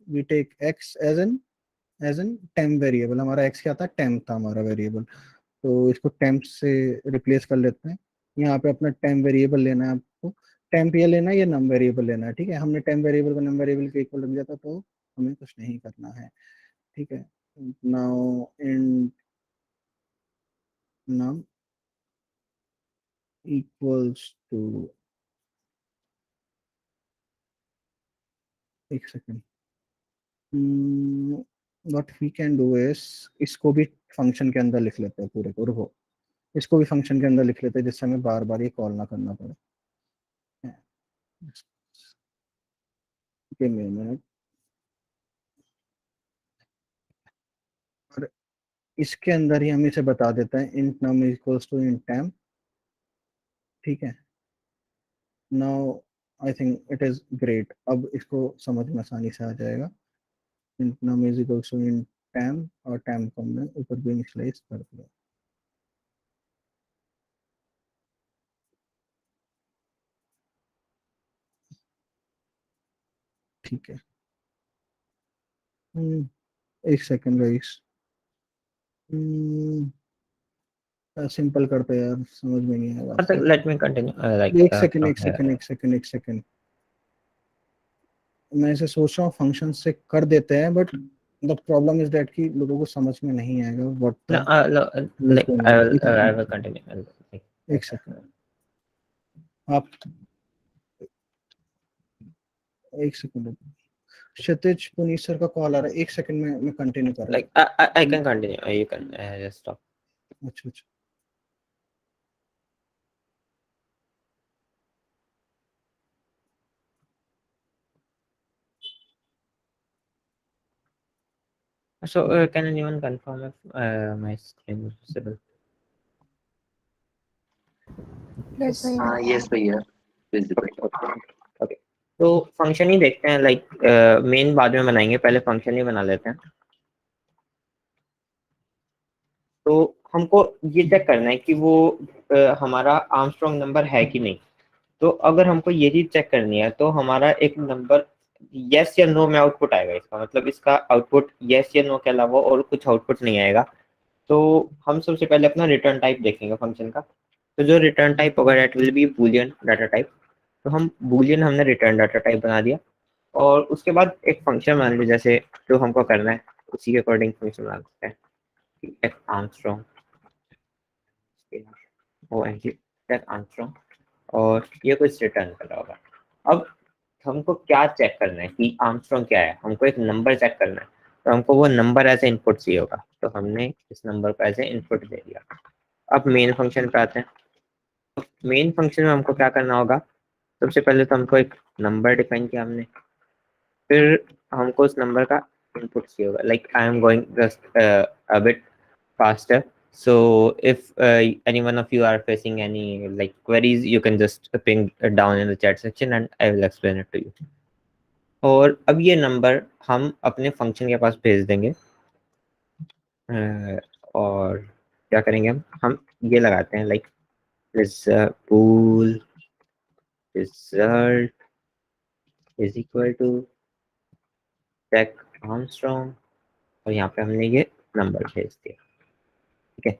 we take x as an temp variable. हमारा एक्स क्या था, टेम्प था हमारा वेरिएबल, तो इसको टेम्प से रिप्लेस कर लेते हैं। यहाँ पे अपना टेम्प वेरिएबल लेना है आपको, टेम्प ये लेना है, ये नम वेरिएबल लेना है। ठीक है, हमने टेम्प वेरिएबल को नम वेरिएबल के इक्वल रख दिया था, तो हमें कुछ नहीं करना है। ठीक है, now in num equals to, एक second, what we can do is, इसको भी फंक्शन के अंदर लिख लेते हैं पूरे को, रुको, इसको भी फंक्शन के अंदर लिख लेते हैं जिससे हमें बार बार ये कॉल ना करना पड़े। Give me a minute. और इसके अंदर ही हम इसे बता देते हैं int num equals to int temp, ठीक है। Now I think it is great, अब इसको समझ में आसानी से आ जाएगा। int num is equals to int temp और temp को हमने ऊपर भी इनिशियलाइज कर दिया। ठीक है, एक सेकंड गाइस, सिंपल करते हैं यार, समझ में नहीं आया मतलब वास्तव। लेट मी कंटिन्यू लाइक एक सेकंड एक सेकंड एक सेकंड एक सेकंड, मैं इसे सोच रहा हूँ फंक्शन से कर देते हैं, but the problem is that कि लोगों को समझ में नहीं आएगा what no, the like I will continue like, एक सेकंड आप, एक सेकंड, क्षितिज पुनीत सर का कॉल आ रहा है, एक सेकंड में मैं कंटिन्यू कर रहा like I can continue, you can just stop. हूँ। अच्छा अच्छा, So can anyone confirm if my screen is visible? Yes, भैया. yes भैया visible। ओके, तो फंक्शन ही देखते हैं, लाइक मेन बाद में बनाएंगे, पहले फंक्शन ही बना लेते हैं। तो हमको ये चेक करना है कि वो हमारा आर्मस्ट्रॉन्ग नंबर है कि नहीं। तो अगर हमको ये चीज चेक करनी है तो हमारा एक नंबर यस या नो में आउटपुट आएगा, इसका मतलब इसका आउटपुट यस या नो के अलावा और कुछ आउटपुट नहीं आएगा। तो हम सबसे पहले अपना रिटर्न टाइप देखेंगे फंक्शन का। तो जो रिटर्न टाइप होगा that will B Boolean data type. तो हम बूलियन हमने रिटर्न डाटा टाइप बना दिया, और उसके बाद एक फंक्शन मान लीजिए जैसे जो हमको करना है उसी के अकॉर्डिंग फंक्शन बना सकते हैं। आर्मस्ट्रॉन्ग आर्मस्ट्रॉन्ग, और ये कुछ रिटर्न कर रहा होगा। अब हमको क्या चेक करना है कि आर्मस्ट्रॉन्ग क्या है, हमको एक नंबर चेक करना है। तो हमको वो नंबर एज ए इनपुट चाहिए होगा, तो हमने इस नंबर को एज ए इनपुट दे दिया। अब मेन फंक्शन पे आते हैं। मेन फंक्शन में हमको क्या करना होगा, सबसे पहले तो हमको एक नंबर डिफाइन किया हमने, फिर हमको उस नंबर का इनपुट चाहिए होगा। Like I am going just a bit faster, so if any one of you are facing any like queries, you can just ping down in the chat section and I will explain it to you. और अब ये नंबर हम अपने फंक्शन के पास भेज देंगे। और क्या करेंगे हम ये लगाते हैं like pool result is equal to check Armstrong, और यहाँ पे हमने ये नंबर भेज दिया। ठीक है,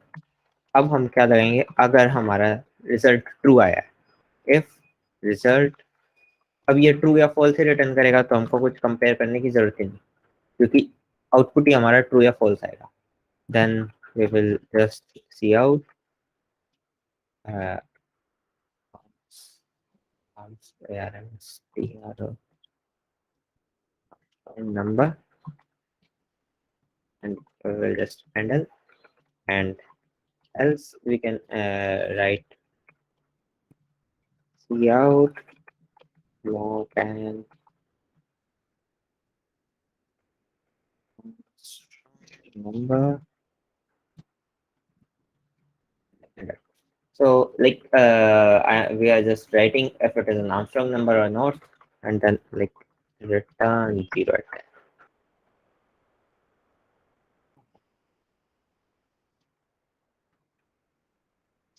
अब हम क्या लगाएंगे, अगर हमारा रिजल्ट ट्रू आया है, इफ रिजल्ट, अब ये ट्रू या फॉल्स ही रिटर्न करेगा तो हमको कुछ कंपेयर करने की जरूरत ही नहीं, क्योंकि आउटपुट ही हमारा ट्रू या फॉल्स आएगा। Then we will just C out number, and we will just handle, and else we can write see out more than number. So like we are just writing if it is an Armstrong number or not, and then like return 0 at that.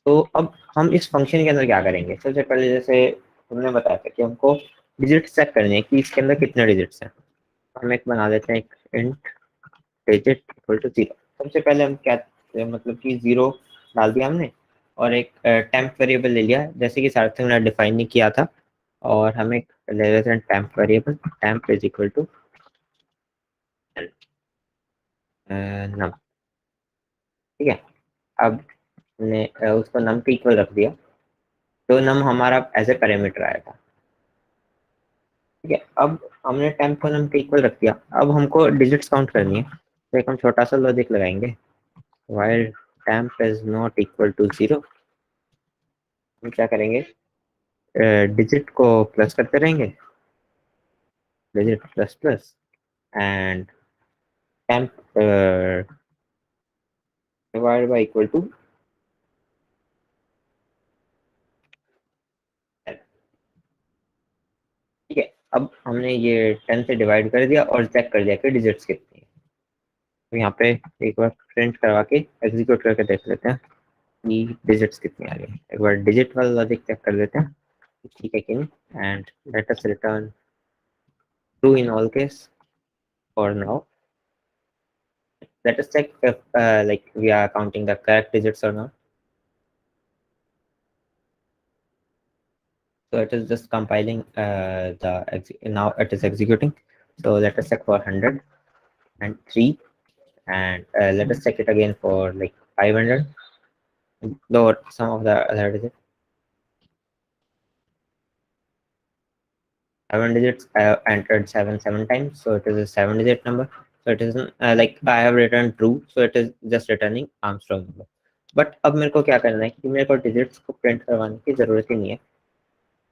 तो अब हम इस फंक्शन के अंदर क्या करेंगे, सबसे पहले जैसे तुमने बताया था कि हमको डिजिट चेक करनी है कि इसके अंदर कितने डिजिट्स हैं। हम एक बना देते हैं, एक इंट डिजिट इक्वल टू 0। सबसे पहले हम क्या मतलब कि 0 डाल दिया हमने, और एक टेम्प वेरिएबल ले लिया जैसे कि सार्थक ने डिफाइन नहीं किया था, और हम एक ले लेते हैं temp variable, temp is equal to num. ठीक है, अब हमने उसको नम के इक्वल रख दिया, तो नम हमारा एज ए पैरामीटर आया था। ठीक है, अब हमने टेम्प को नम के इक्वल रख दिया, अब हमको डिजिट्स काउंट करनी है। तो एक हम छोटा सा लॉजिक लगाएंगे, while temp is not equal to 0, हम क्या करेंगे, डिजिट को प्लस करते रहेंगे, digit plus plus, and temp divided by equal to 10। ठीक है, अब हमने ये 10 से डिवाइड कर दिया और चेक कर दिया कि डिजिट्स कितनी है। तो यहाँ पे एक बार प्रिंट करवा के एग्जीक्यूट करके देख लेते हैं कि डिजिट्स कितनी आ रही है। एक बार डिजिट वाला लॉजिक चेक कर लेते हैं ठीक है कि नहीं, and let us return true in all case for now. Let us check if like we are counting the correct digits or not. So it is just compiling now it is executing. So let us check for 100 and 3, and let us check it again for like 500. Lower some of the other digits. 7 digits. I have entered 7 times, so it is a 7-digit number. So it isn't like I have returned true, so it is just returning Armstrong number. But अब मेरे को क्या करना है कि मेरे को डिजिट्स को प्रिंट करवाने की जरूरत ही नहीं है।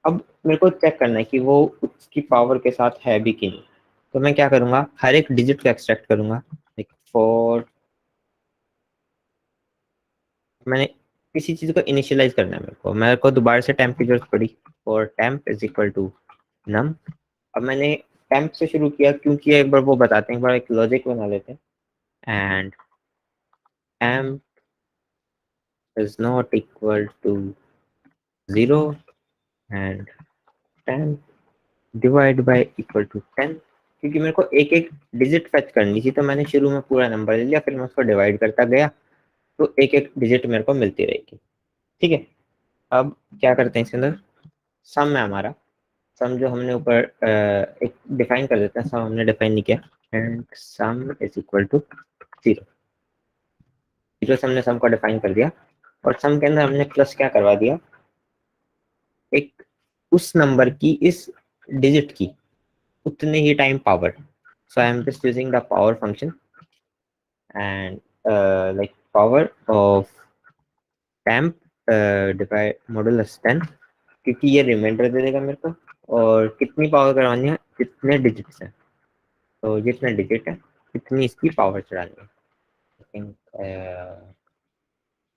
अब मेरे को चेक करना है कि वो उसकी पावर के साथ है भी कि नहीं। तो मैं क्या करूंगा, हर एक डिजिट को एक्सट्रैक्ट करूंगा। लाइक फॉर मैंने किसी चीज को इनिशियलाइज करना है, मेरे को दोबारा से टेम्प की जरूरत पड़ी। For temp is equal to num. अब मैंने टेम्प से शुरू किया क्योंकि एक बार वो बताते हैं, एक बार एक लॉजिक बना लेते हैं। And temp is not equal to 0 and temp divide by equal to 10। क्योंकि मेरे को एक एक डिजिट फेच करनी थी, तो मैंने शुरू में पूरा नंबर ले लिया, फिर मैं उसको डिवाइड करता गया, तो एक एक डिजिट मेरे को मिलती रहेगी। ठीक है, अब क्या करते हैं इसके अंदर, सम है हमारा। सम जो हमने ऊपर एक डिफाइन कर देते हैं, सम हमने डिफाइन नहीं किया। And sum is equal to 0। Zero से हमने सम को डिफाइन कर दिया, और सम के अंदर हमने प्लस क्या करवा दिया, एक उस नंबर की इस डिजिट की उतने ही time power. So I am just using the power function, and like power of temp divide modulus 10, क्योंकि ये रिमाइंडर दे देगा मेरे को, और कितनी पावर करवानी है, कितने डिजिट्स हैं, तो जितने डिजिट है कितनी इसकी पावर चढ़ानी है। I think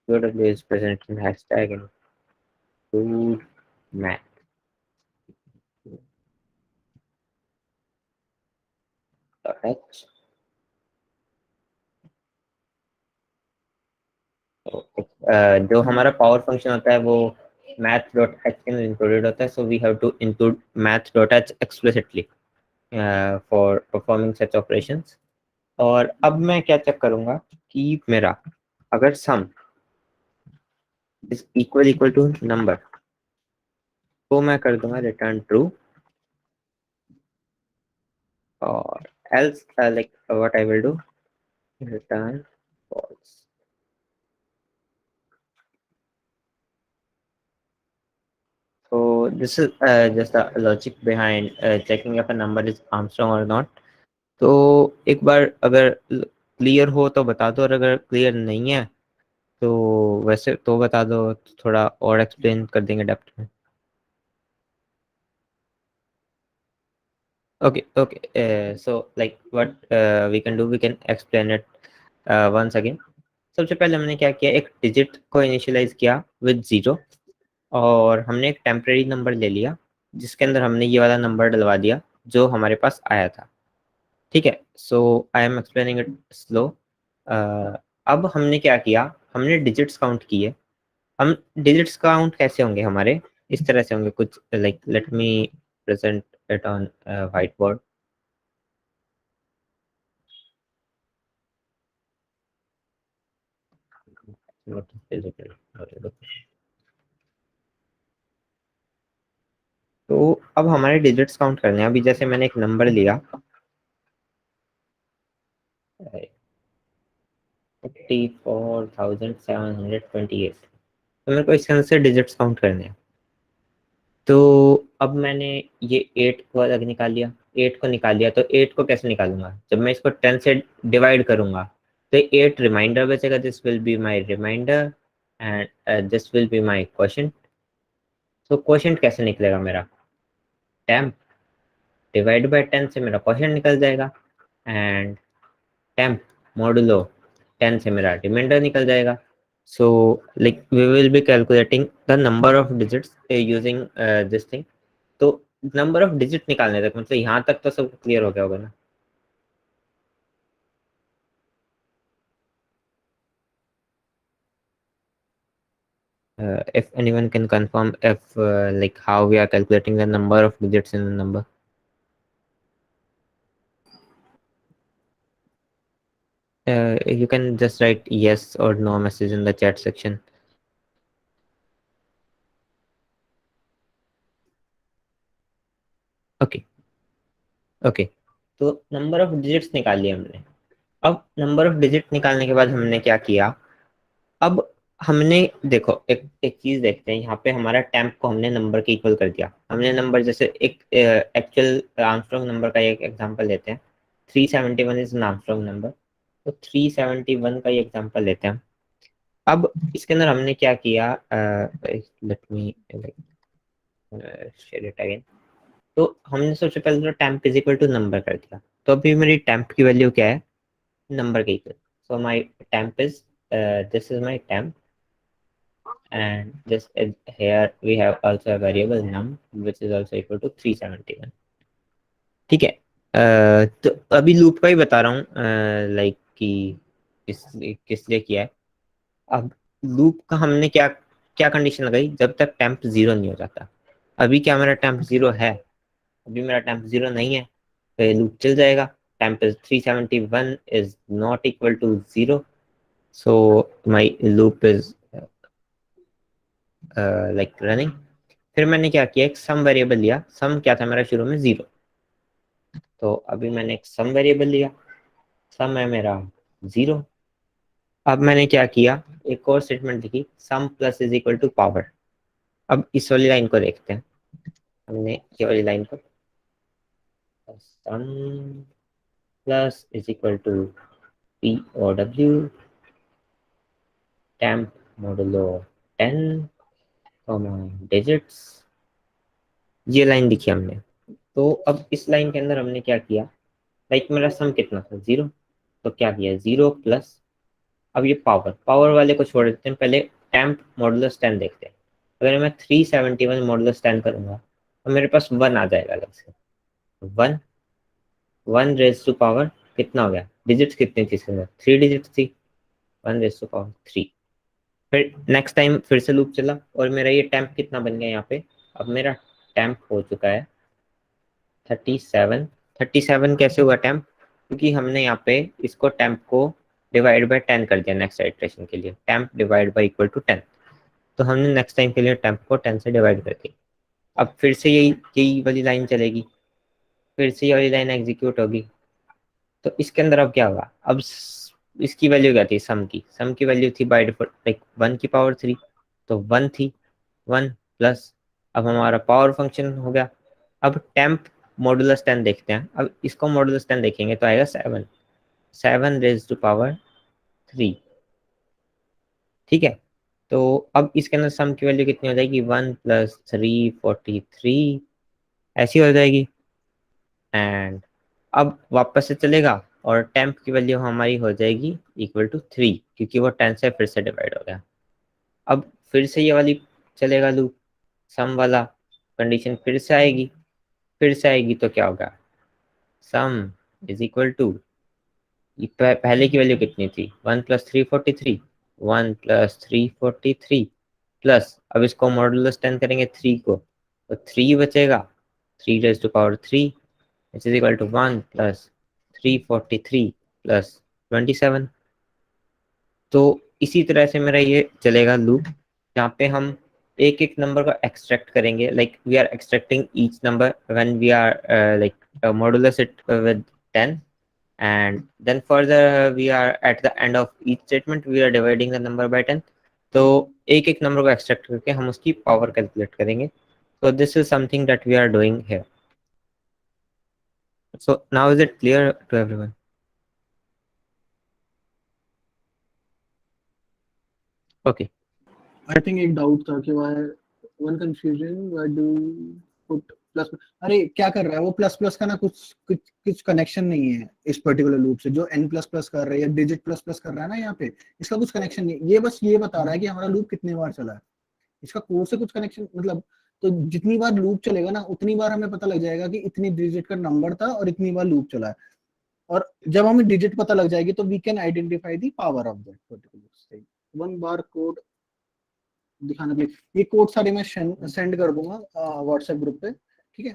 QW is present in hashtag include math. H जो हमारा पावर फंक्शन होता है वो मैथ डॉट एच के अंदर इंक्लूडेड होता है। So we have to include math dot h explicitly for performing such operations. और अब मैं क्या चेक करूंगा कि मेरा अगर sum is equal to number, तो मैं कर दूंगा रिटर्न ट्रू, और else like what I will do, return false. So this is just the logic behind checking if a number is Armstrong or not. तो एक बार अगर क्लियर हो तो बता दो, और अगर क्लियर नहीं है तो वैसे तो बता दो, थोड़ा और एक्सप्लेन कर देंगे डेप्थ में। Okay so like what we can do, we can explain it once again. सबसे पहले हमने क्या किया, एक डिजिट को इनिशियलाइज किया विद 0, और हमने एक टेम्परेरी नंबर ले लिया जिसके अंदर हमने ये वाला नंबर डलवा दिया जो हमारे पास आया था। ठीक है, so I am explaining it slow. अब हमने क्या किया, हमने डिजिट्स काउंट किए। हम डिजिट्स काउंट कैसे होंगे हमारे, इस तरह से होंगे कुछ, like let me present it on white board. तो अब हमारे डिजिट्स काउंट करने हैं। अभी जैसे मैंने एक नंबर लिया 54,728, तो मेरे को इसके अंदर से डिजिट्स काउंट करने हैं। तो अब मैंने ये 8 को अलग निकाल लिया, 8 को निकाल लिया, तो 8 को कैसे निकालूंगा, जब मैं इसको 10 से डिवाइड करूंगा तो 8 रिमाइंडर बचेगा, this will be my remainder and this will be my quotient. तो क्वोशंट कैसे निकलेगा मेरा, टेम्प डिवाइड बाय 10 से मेरा क्वोशंट निकल जाएगा एंड टेम्प मॉडुलो 10 से मेरा रिमाइंडर निकल जाएगा। So like we will be calculating the number of digits using this thing। तो नंबर ऑफ डिजिट निकालने तक, मतलब यहाँ तक तो सब क्लियर हो गया होगा ना। If anyone can confirm if like how we are calculating the number of digits in the number। You can just write yes or no message in the chat section। Okay okay, तो नंबर ऑफ डिजिट्स निकाल लिया हमने। अब नंबर ऑफ डिजिट निकालने के बाद हमने क्या किया, अब हमने देखो एक एक चीज देखते हैं, यहाँ पे हमारा टेम्प को हमने नंबर के इक्वल कर दिया। हमने नंबर जैसे एक एक्चुअल आर्मस्ट्रॉन्ग नंबर का एक एग्जांपल लेते हैं, 371 इज एन आर्मस्ट्रॉन्ग नंबर, तो 371 का ही एग्जांपल लेते हैं। अब इसके अंदर हमने क्या किया, let me share it again. तो हमने सबसे पहले तो temp is equal to number कर दिया, तो अभी मेरी टेम्प की वैल्यू क्या है, नंबर के equal. So my temp is this is my temp and this is here we have also a variable num which is also equal to 371। ठीक है, तो अभी लूप का ही बता रहा हूँ लाइक कि किस लिए किया है। अब लूप का हमने क्या क्या कंडीशन लगाई, जब तक टेम्प 0 नहीं हो जाता। अभी क्या मेरा टेम्प 0 है, अभी मेरा टेम्प 0 नहीं है, तो ये लूप चल जाएगा। Temp is 371 is not equal to 0, so my loop is like running. फिर मैंने क्या किया, एक सम वेरिएबल लिया। सम क्या था मेरा शुरू में 0, तो अभी मैंने एक सम वेरिएबल लिया, सम है मेरा 0। अब मैंने क्या किया, एक और स्टेटमेंट लिखी, sum plus is equal to power. अब इस वाली लाइन को देखते हैं, हमने ये वाली लाइन को, sum plus is equal to P O W temp modulo 10 digits, ये लाइन लिखी हमने। तो अब इस लाइन के अंदर हमने क्या किया, लाइक मेरा सम कितना था 0, तो क्या किया 0 प्लस, अब ये पावर पावर वाले को छोड़ देते हैं, पहले टेम्प मॉडुलस 10 देखते हैं। अगर मैं 371 मॉडुलस 10 करूंगा तो मेरे पास 1 आ जाएगा अलग से, 1 रेज टू पावर कितना हो गया, डिजिट्स कितनी थी इसके अंदर, 3 डिजिट्स थी, 1 रेज टू पावर 3। फिर नेक्स्ट टाइम फिर से लूप चला और मेरा ये टेम्प कितना बन गया यहाँ पे, अब मेरा टेम्प हो चुका है 37। 37 कैसे हुआ टेम्प, क्योंकि हमने यहाँ पे इसको टेम्प को डिवाइड बाय 10 कर दिया नेक्स्ट आइट्रेशन के लिए, temp divide by equal to 10। तो हमने नेक्स्ट टाइम के लिए टेम्प को 10 से डिवाइड कर दिया। अब फिर से यही यही वाली लाइन चलेगी, फिर से ये वाली लाइन एग्जीक्यूट होगी। तो इसके अंदर अब क्या होगा, अब इसकी वैल्यू क्या थी, सम की वैल्यू थी बाय डिफॉल्ट लाइक 1 की पावर 3, तो 1 थी, 1 प्लस, अब हमारा पावर फंक्शन हो गया। अब टेम्प मॉडुलस 10 देखते हैं, अब इसको मॉडुलस 10 देखेंगे तो आएगा 7, 7 रेज टू पावर 3। ठीक है, तो अब इसके अंदर सम की वैल्यू कितनी हो जाएगी, 1 प्लस 3 43 ऐसी हो जाएगी। एंड अब वापस से चलेगा और टेम्प की वैल्यू हमारी हो जाएगी इक्वल टू 3, क्योंकि वो 10 से फिर से डिवाइड हो गया। अब फिर से ये वाली चलेगा लूप, सम वाला कंडीशन फिर से आएगी तो क्या होगा, सम इज इक्वल टू, पहले की वैल्यू कितनी थी, 1 प्लस 343, 1 प्लस 343 प्लस, अब इसको मॉडुलस 10 करेंगे 3 को, तो 3 बचेगा, 3 raise to power 3 which is equal to 1 plus 343 plus 27। तो इसी तरह से मेरा ये चलेगा लूप, जहाँ पे हम एक एक नंबर को एक्सट्रैक्ट करेंगे, like we are extracting each number when we are like modulus it with 10 and then further we are at the end of each statement we are dividing the number by 10। तो एक एक नंबर को एक्सट्रैक्ट करके हम उसकी पावर कैलकुलेट करेंगे। so this is something that we are doing here। So now is it clear to everyone? Okay. I think एक डाउट था कि why one confusion why do put plus. अरे क्या कर रहा है वो, प्लस प्लस का ना कुछ कुछ कुछ कनेक्शन नहीं है इस पर्टिकुलर लूप से। जो n प्लस प्लस कर रहा है या डिजिट प्लस प्लस कर रहा है ना यहाँ पे, इसका कुछ कनेक्शन नहीं है। ये बस ये बता रहा है कि हमारा लूप कितने बार चला है। इसका कोड से कुछ कनेक्शन मतलब, तो जितनी बार लूप चलेगा ना उतनी बार हमें पता लग जाएगा कि इतनी डिजिट का नंबर था और इतनी बार लूप चला है। और जब हमें डिजिट पता लग जाएगी तो we can identify the power of that particular thing. One बार कोड दिखाना प्लीज। ये कोड सारे मैं सेंड कर दूंगा व्हाट्सएप ग्रुप पे, ठीक है।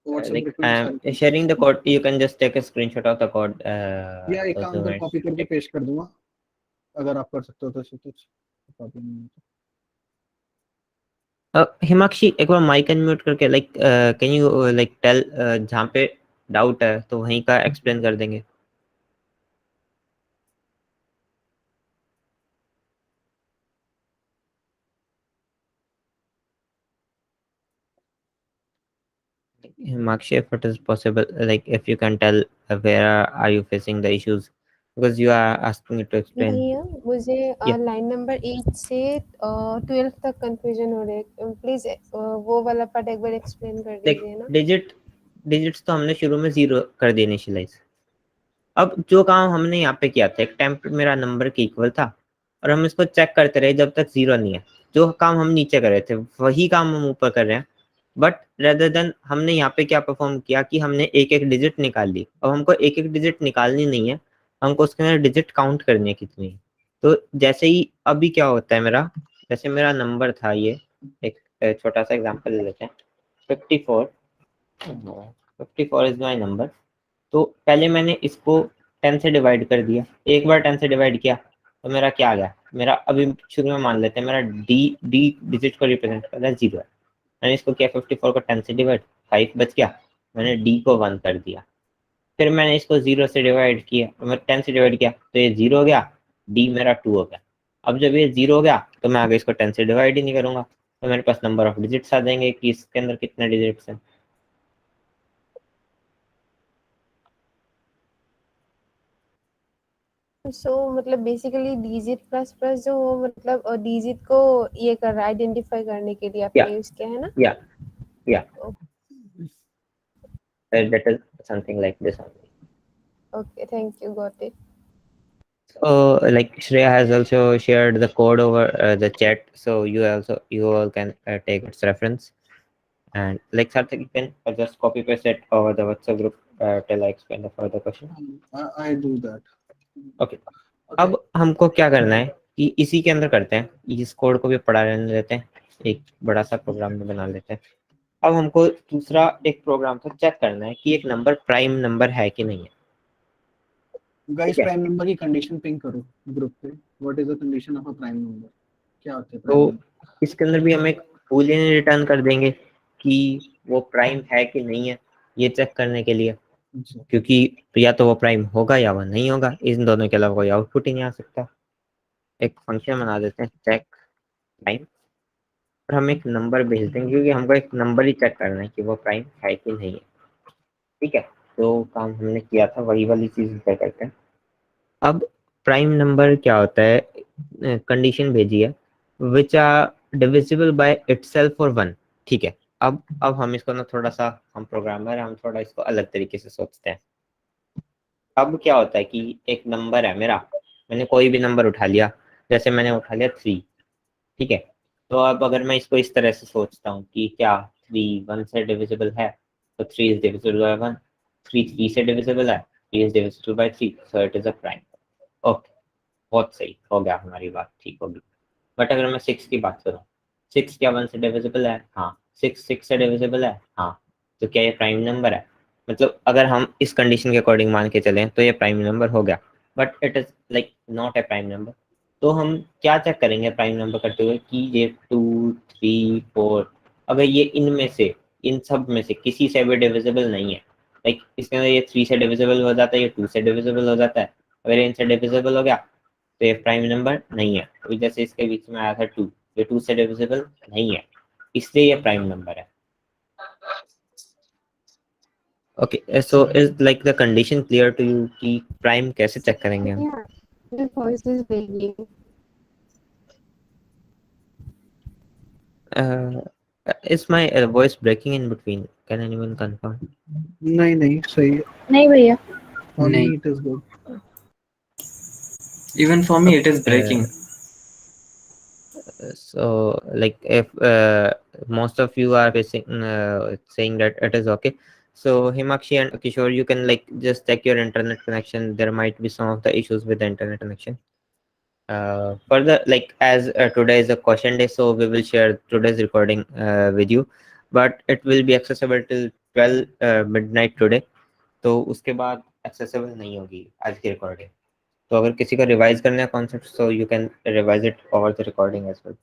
व्हाट्सएप Like ग्रुप पे मैं I'm सारे sharing the code. You can just take a screenshot of the code. या एक काम Also, कर, कॉपी करके पेस्ट कर दूंगा अगर आप कर सकते हो तो कुछ प्रॉब्लम नहीं है। हिमाक्षी एक बार माइक अनम्यूट करके like can you like tell जहाँ पे डाउट है तो वहीं का एक्सप्लेन कर देंगे। Himakshi, if it is possible, like if you can tell where are you facing the issues, because you are asking me to explain. भैया मुझे Yeah. लाइन नंबर 8 से 12 तक कंफ्यूजन हो रही है, प्लीज वो वाला पार्ट एक बार एक्सप्लेन कर देख दीजिए ना। डिजिट्स तो हमने शुरू में 0 कर दी इनिशियलाइज। अब जो काम हमने यहाँ पे किया था, एक टेम्प मेरा नंबर के इक्वल था और हम इसको चेक करते रहे जब तक 0 नहीं है। जो काम हम नीचे कर रहे थे वही काम हम ऊपर कर रहे हैं, बट रेदर देन हमने यहाँ पे क्या परफॉर्म किया कि हमने एक एक डिजिट निकाल ली। अब हमको एक एक डिजिट निकालनी नहीं है, हमको उसके अंदर डिजिट काउंट करनी है कितनी। तो जैसे ही अभी क्या होता है मेरा, जैसे मेरा नंबर था ये, एक छोटा सा एग्जांपल ले लेते हैं। 54 इज माय नंबर। तो पहले मैंने इसको 10 से डिवाइड कर दिया। एक बार 10 से डिवाइड किया तो मेरा क्या आ गया, मेरा अभी शुरू में मान लेते हैं मेरा डी डिजिट को रिप्रेजेंट कर रहा है 0 है। मैंने इसको किया 54 को 10 से डिवाइड, 5 बच गया, मैंने डी को 1 कर दिया। फिर मैंने इसको 0 से डिवाइड किया, मैं 10 से डिवाइड किया तो ये 0 हो गया, डी मेरा 2 हो गया। अब जब ये 0 हो गया तो मैं आगे इसको 10 से डिवाइड ही नहीं करूंगा, तो मेरे पास नंबर ऑफ डिजिट्स आ जाएंगे कि इसके अंदर कितने डिजिट्स हैं। सो मतलब बेसिकली डिजिट प्लस प्लस जो वो मतलब डिजिट को ये कर रहा है आइडेंटिफाई करने के लिए आपने यूज किया है ना। या that is something like this only. Okay thank you, got it. Like Shreya has also shared the code over the chat, so you all can take its reference. And like Sarthak, you can just copy paste it over the WhatsApp group till I explain the further question. I do that. Okay. अब हमको क्या करना है कि इसी के अंदर करते हैं, इस कोड को भी पढ़ा रहने देते हैं, एक बड़ा सा प्रोग्राम में बना लेते हैं। अब हमको दूसरा एक प्रोग्राम था चेक करना है कि एक नंबर प्राइम नंबर है कि नहीं है। गाइस प्राइम नंबर की कंडीशन पिंग करो ग्रुप पे। What is the condition of a prime number, क्या होता है प्राइम तो नंबर? इसके अंदर भी हम एक बूलियन रिटर्न कर देंगे कि वो प्राइम है कि नहीं है, ये चेक करने के लिए, क्योंकि या तो वो प्राइम होगा या वो नहीं होगा, इन दोनों के अलावा कोई आउटपुट ही नहीं आ सकता। एक फंक्शन बना देते हैं चेक प्राइम, और हम एक नंबर भेज देंगे क्योंकि हमको एक नंबर ही चेक करना है कि वो प्राइम है कि नहीं है। ठीक है, तो काम हमने किया था वही वाली चीज करते हैं। अब प्राइम नंबर क्या होता है, कंडीशन भेजी है which are divisible by itself और 1। ठीक है, अब हम इसको ना थोड़ा सा, हम प्रोग्रामर हम थोड़ा इसको अलग तरीके से सोचते हैं। अब क्या होता है कि एक नंबर है मेरा, मैंने कोई भी नंबर उठा लिया, जैसे मैंने उठा लिया 3। ठीक है, तो अब अगर मैं इसको इस तरह से सोचता हूँ कि क्या 3 1 से डिविजिबल है, तो 3 इज डिविजिबल बाय 1, 3 से डिविजिबल है, 3 is divisible bye 3, so it is a prime. Okay, बहुत सही हो गया, हमारी बात ठीक होगी। बट अगर मैं 6 की बात करूँ, 6 क्या 1 से डिविजिबल है? हाँ। 6 से डिविजिबल है? हाँ। तो क्या ये प्राइम नंबर है? मतलब अगर हम इस कंडीशन के अकॉर्डिंग मान के चलें तो ये प्राइम नंबर हो गया, but it is like not a prime number. तो हम क्या चेक करेंगे प्राइम नंबर करते हुए कि ये 2 3 4 अगर ये इनमें से, इन सब में से किसी से भी डिविजिबल नहीं है, लाइक इसके अंदर ये 3 से डिविजिबल हो जाता है, ये 2 से डिविजिबल हो जाता है, अगर इनसे डिविजिबल हो गया तो ये प्राइम नंबर नहीं है। तो जैसे इसके बीच में आया था 2, ये 2 से डिविजिबल नहीं है, इसलिए ये प्राइम नंबर है। Okay, so is like the condition clear to you कि prime कैसे check करेंगे हम? Yeah, your voice is breaking. Uh, is my voice breaking in between? Can anyone confirm? नहीं सही है. नहीं भैया. For me नहीं. it is good. Even for me, it is breaking. So like if most of you are facing saying that it is okay, so Himakshi and Kishore, you can like just check your internet connection. There might be some of the issues with the internet connection. Further, like as today is a question day, so we will share today's recording with you, but it will be accessible till 12 midnight today. तो उसके बाद accessible नहीं होगी आज की recording. तो अगर किसी का रिवाइज करना है concept, so you can revise it over the recording as well.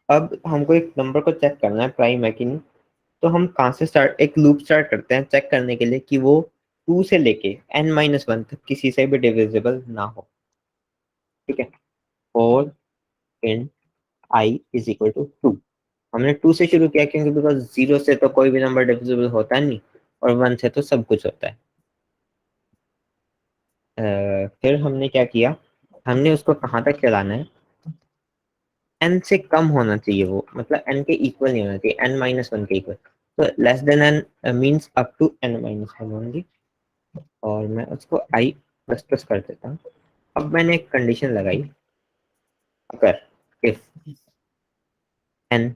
अब हमको एक नंबर को चेक करना है प्राइम है कि नहीं. तो हम कहाँ से स्टार्ट, एक लूप स्टार्ट करते हैं चेक करने के लिए कि वो 2 से लेके n-1 तक किसी से भी डिविजिबल ना हो. ठीक है. 4 इन i इज इक्वल टू 2. हमने 2 से शुरू किया क्योंकि बिकॉज 0 से तो कोई भी नंबर डिविजिबल होता नहीं और 1 से तो सब कुछ होता है. फिर हमने क्या किया, हमने उसको कहाँ तक चलाना है, n से कम होना चाहिए वो, मतलब n के इक्वल नहीं होना चाहिए, n-1 के इक्वल. तो less than n means up to n-1 only. और मैं उसको i प्लस प्लस कर देता हूँ. अब मैंने एक कंडीशन लगाई, अगर if n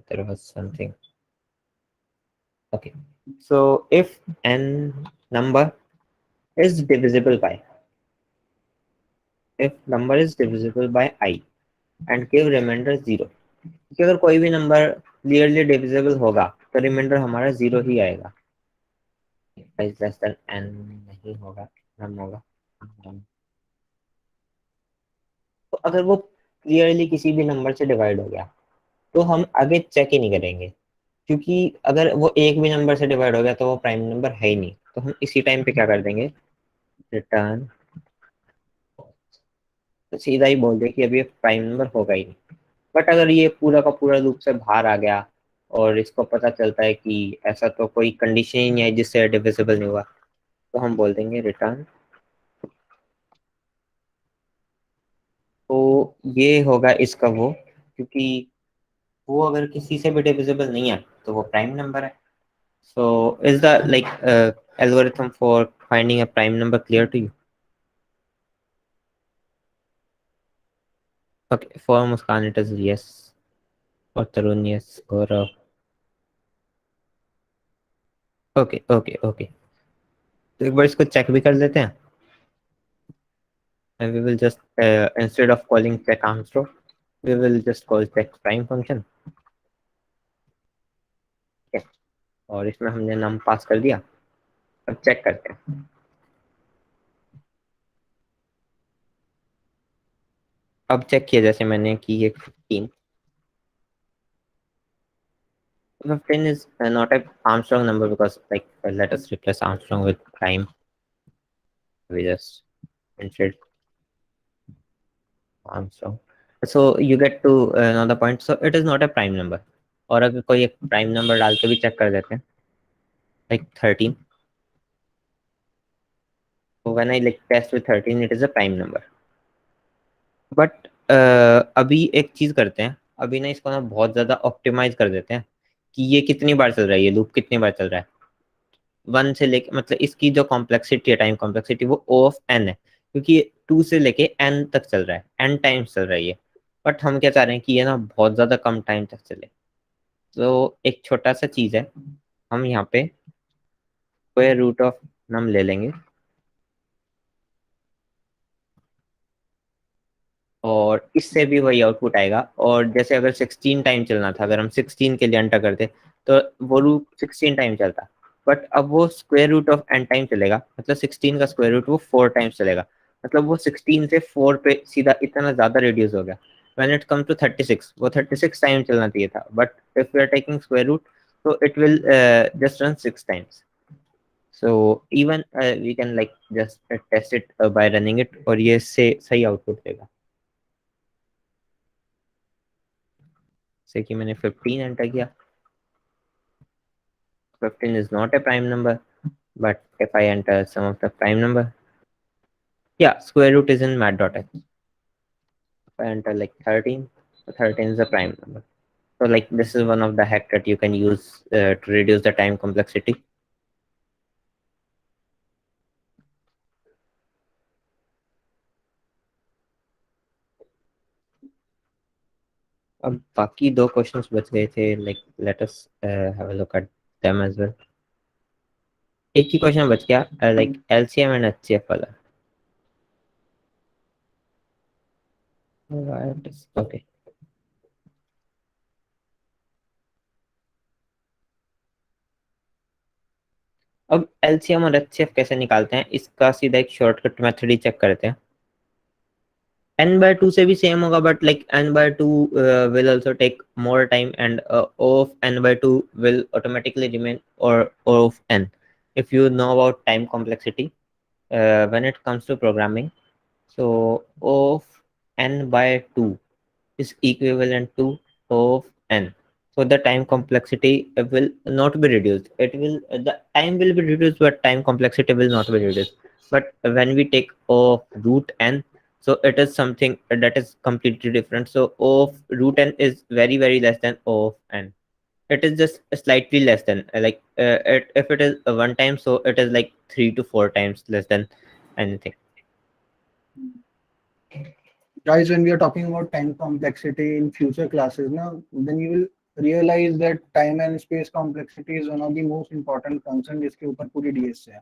there was something. Okay, so if n number is divisible by I and give remainder 0, कि अगर कोई भी नंबर क्लियरली डिविजिबल होगा तो रिमाइंडर हमारा 0 ही आएगा. लेस देन n नहीं होगा, नम होगा. तो अगर वो क्लियरली किसी भी नंबर से डिवाइड हो गया तो हम आगे चेक ही नहीं करेंगे, क्योंकि अगर वो एक भी नंबर से डिवाइड हो गया तो वो प्राइम नंबर है ही नहीं. तो हम इसी टाइम पे क्या कर देंगे, रिटर्न, तो सीधा ही बोल दे कि अभी प्राइम नंबर होगा ही नहीं. बट अगर ये पूरा का पूरा लूप से बाहर आ गया और इसको पता चलता है कि ऐसा तो कोई कंडीशन ही नहीं है जिससे डिविजिबल नहीं हुआ, तो हम बोल देंगे रिटर्न. तो ये होगा इसका वो, क्योंकि वो अगर किसी से भी डिविजिबल नहीं है तो वो प्राइम नंबर है. So is the like algorithm for finding a prime number clear to you? Okay, for Muskan it is yes, for Tarun yes, or okay. तो एक बार इसको चेक भी कर लेते हैं. And we will just instead of calling check Armstrong, we will just call check prime function. Okay. और इसमें हमने नम पास कर दिया. अब चेक करते हैं. अब चेक किया जैसे मैंने कि ये 15 is not a Armstrong number because like let us replace Armstrong with prime. We just instead Armstrong. So you get to another point. So it is not a prime number. और अगर कोई एक प्राइम नंबर डाल के भी चेक कर देते हैं, like 13. So when I like test with 13, it is a prime number. But अभी एक चीज करते हैं, अभी ना इसको ना बहुत ज्यादा ऑप्टिमाइज कर देते हैं कि ये कितनी बार चल रहा है, ये लूप कितनी बार चल रहा है. 1 से लेके मतलब इसकी जो कॉम्प्लेक्सिटी है, टाइम कॉम्प्लेक्सिटी, वो O ऑफ n है, क्योंकि 2 से लेके n तक चल रहा है, n टाइम्स चल रहा है ये. बट हम क्या चाह रहे हैं कि ये ना बहुत ज्यादा कम टाइम तक चले. तो एक छोटा सा चीज है, हम यहाँ पे स्क्वायर रूट ऑफ नम ले लेंगे और इससे भी वही आउटपुट आएगा. और जैसे अगर 16 टाइम चलना था, अगर हम 16 के लिए एंटर करते तो वो लूप 16 टाइम चलता. बट अब वो square root of n time चलेगा, मतलब 16 का स्क्वायर रूट वो 4 टाइम्स चलेगा. मतलब वो 16 से 4 पे सीधा इतना ज्यादा रिड्यूस हो गया. व्हेन इट कम टू 36, वो 36 टाइम चलना चाहिए था, but if we are taking square root तो it will just run 6 times. So even we can like just test it by running it और ये से सही आउटपुट देगा। से कि मैंने 15 एंटर किया, 15 is not a prime number, but if I enter some of the prime number, yeah, square root is in mat.h. If I enter like 13, so 13 is a prime number. So like this is one of the hack that you can use to reduce the time complexity. अब बाकी दो क्वेश्चंस बच गए थे, like let us have a look at them as well. एक ही क्वेश्चन बच गया, like LCM and HCF वाला। Okay. अब LCM और HCF कैसे निकालते हैं, इसका सीधा एक शॉर्टकट मेथड ही चेक करते हैं। n/2 से भी सेम होगा, but like n/2 will also take more time and O of n/2 will automatically remain or O of n. If you know about time complexity when it comes to programming, so O of n/2 is equivalent to O of n. So the time complexity will not be reduced. The time will be reduced, but time complexity will not be reduced. But when we take O of root n, so it is something that is completely different. So O of root n is very, very less than O of n. It is just slightly less than if it is 1 time, so it is like 3 to 4 times less than anything. Guys, when we are talking about time complexity in future classes now, then you will realize that time and space complexity is one of the most important concerns जिसके ऊपर पूरी DS है,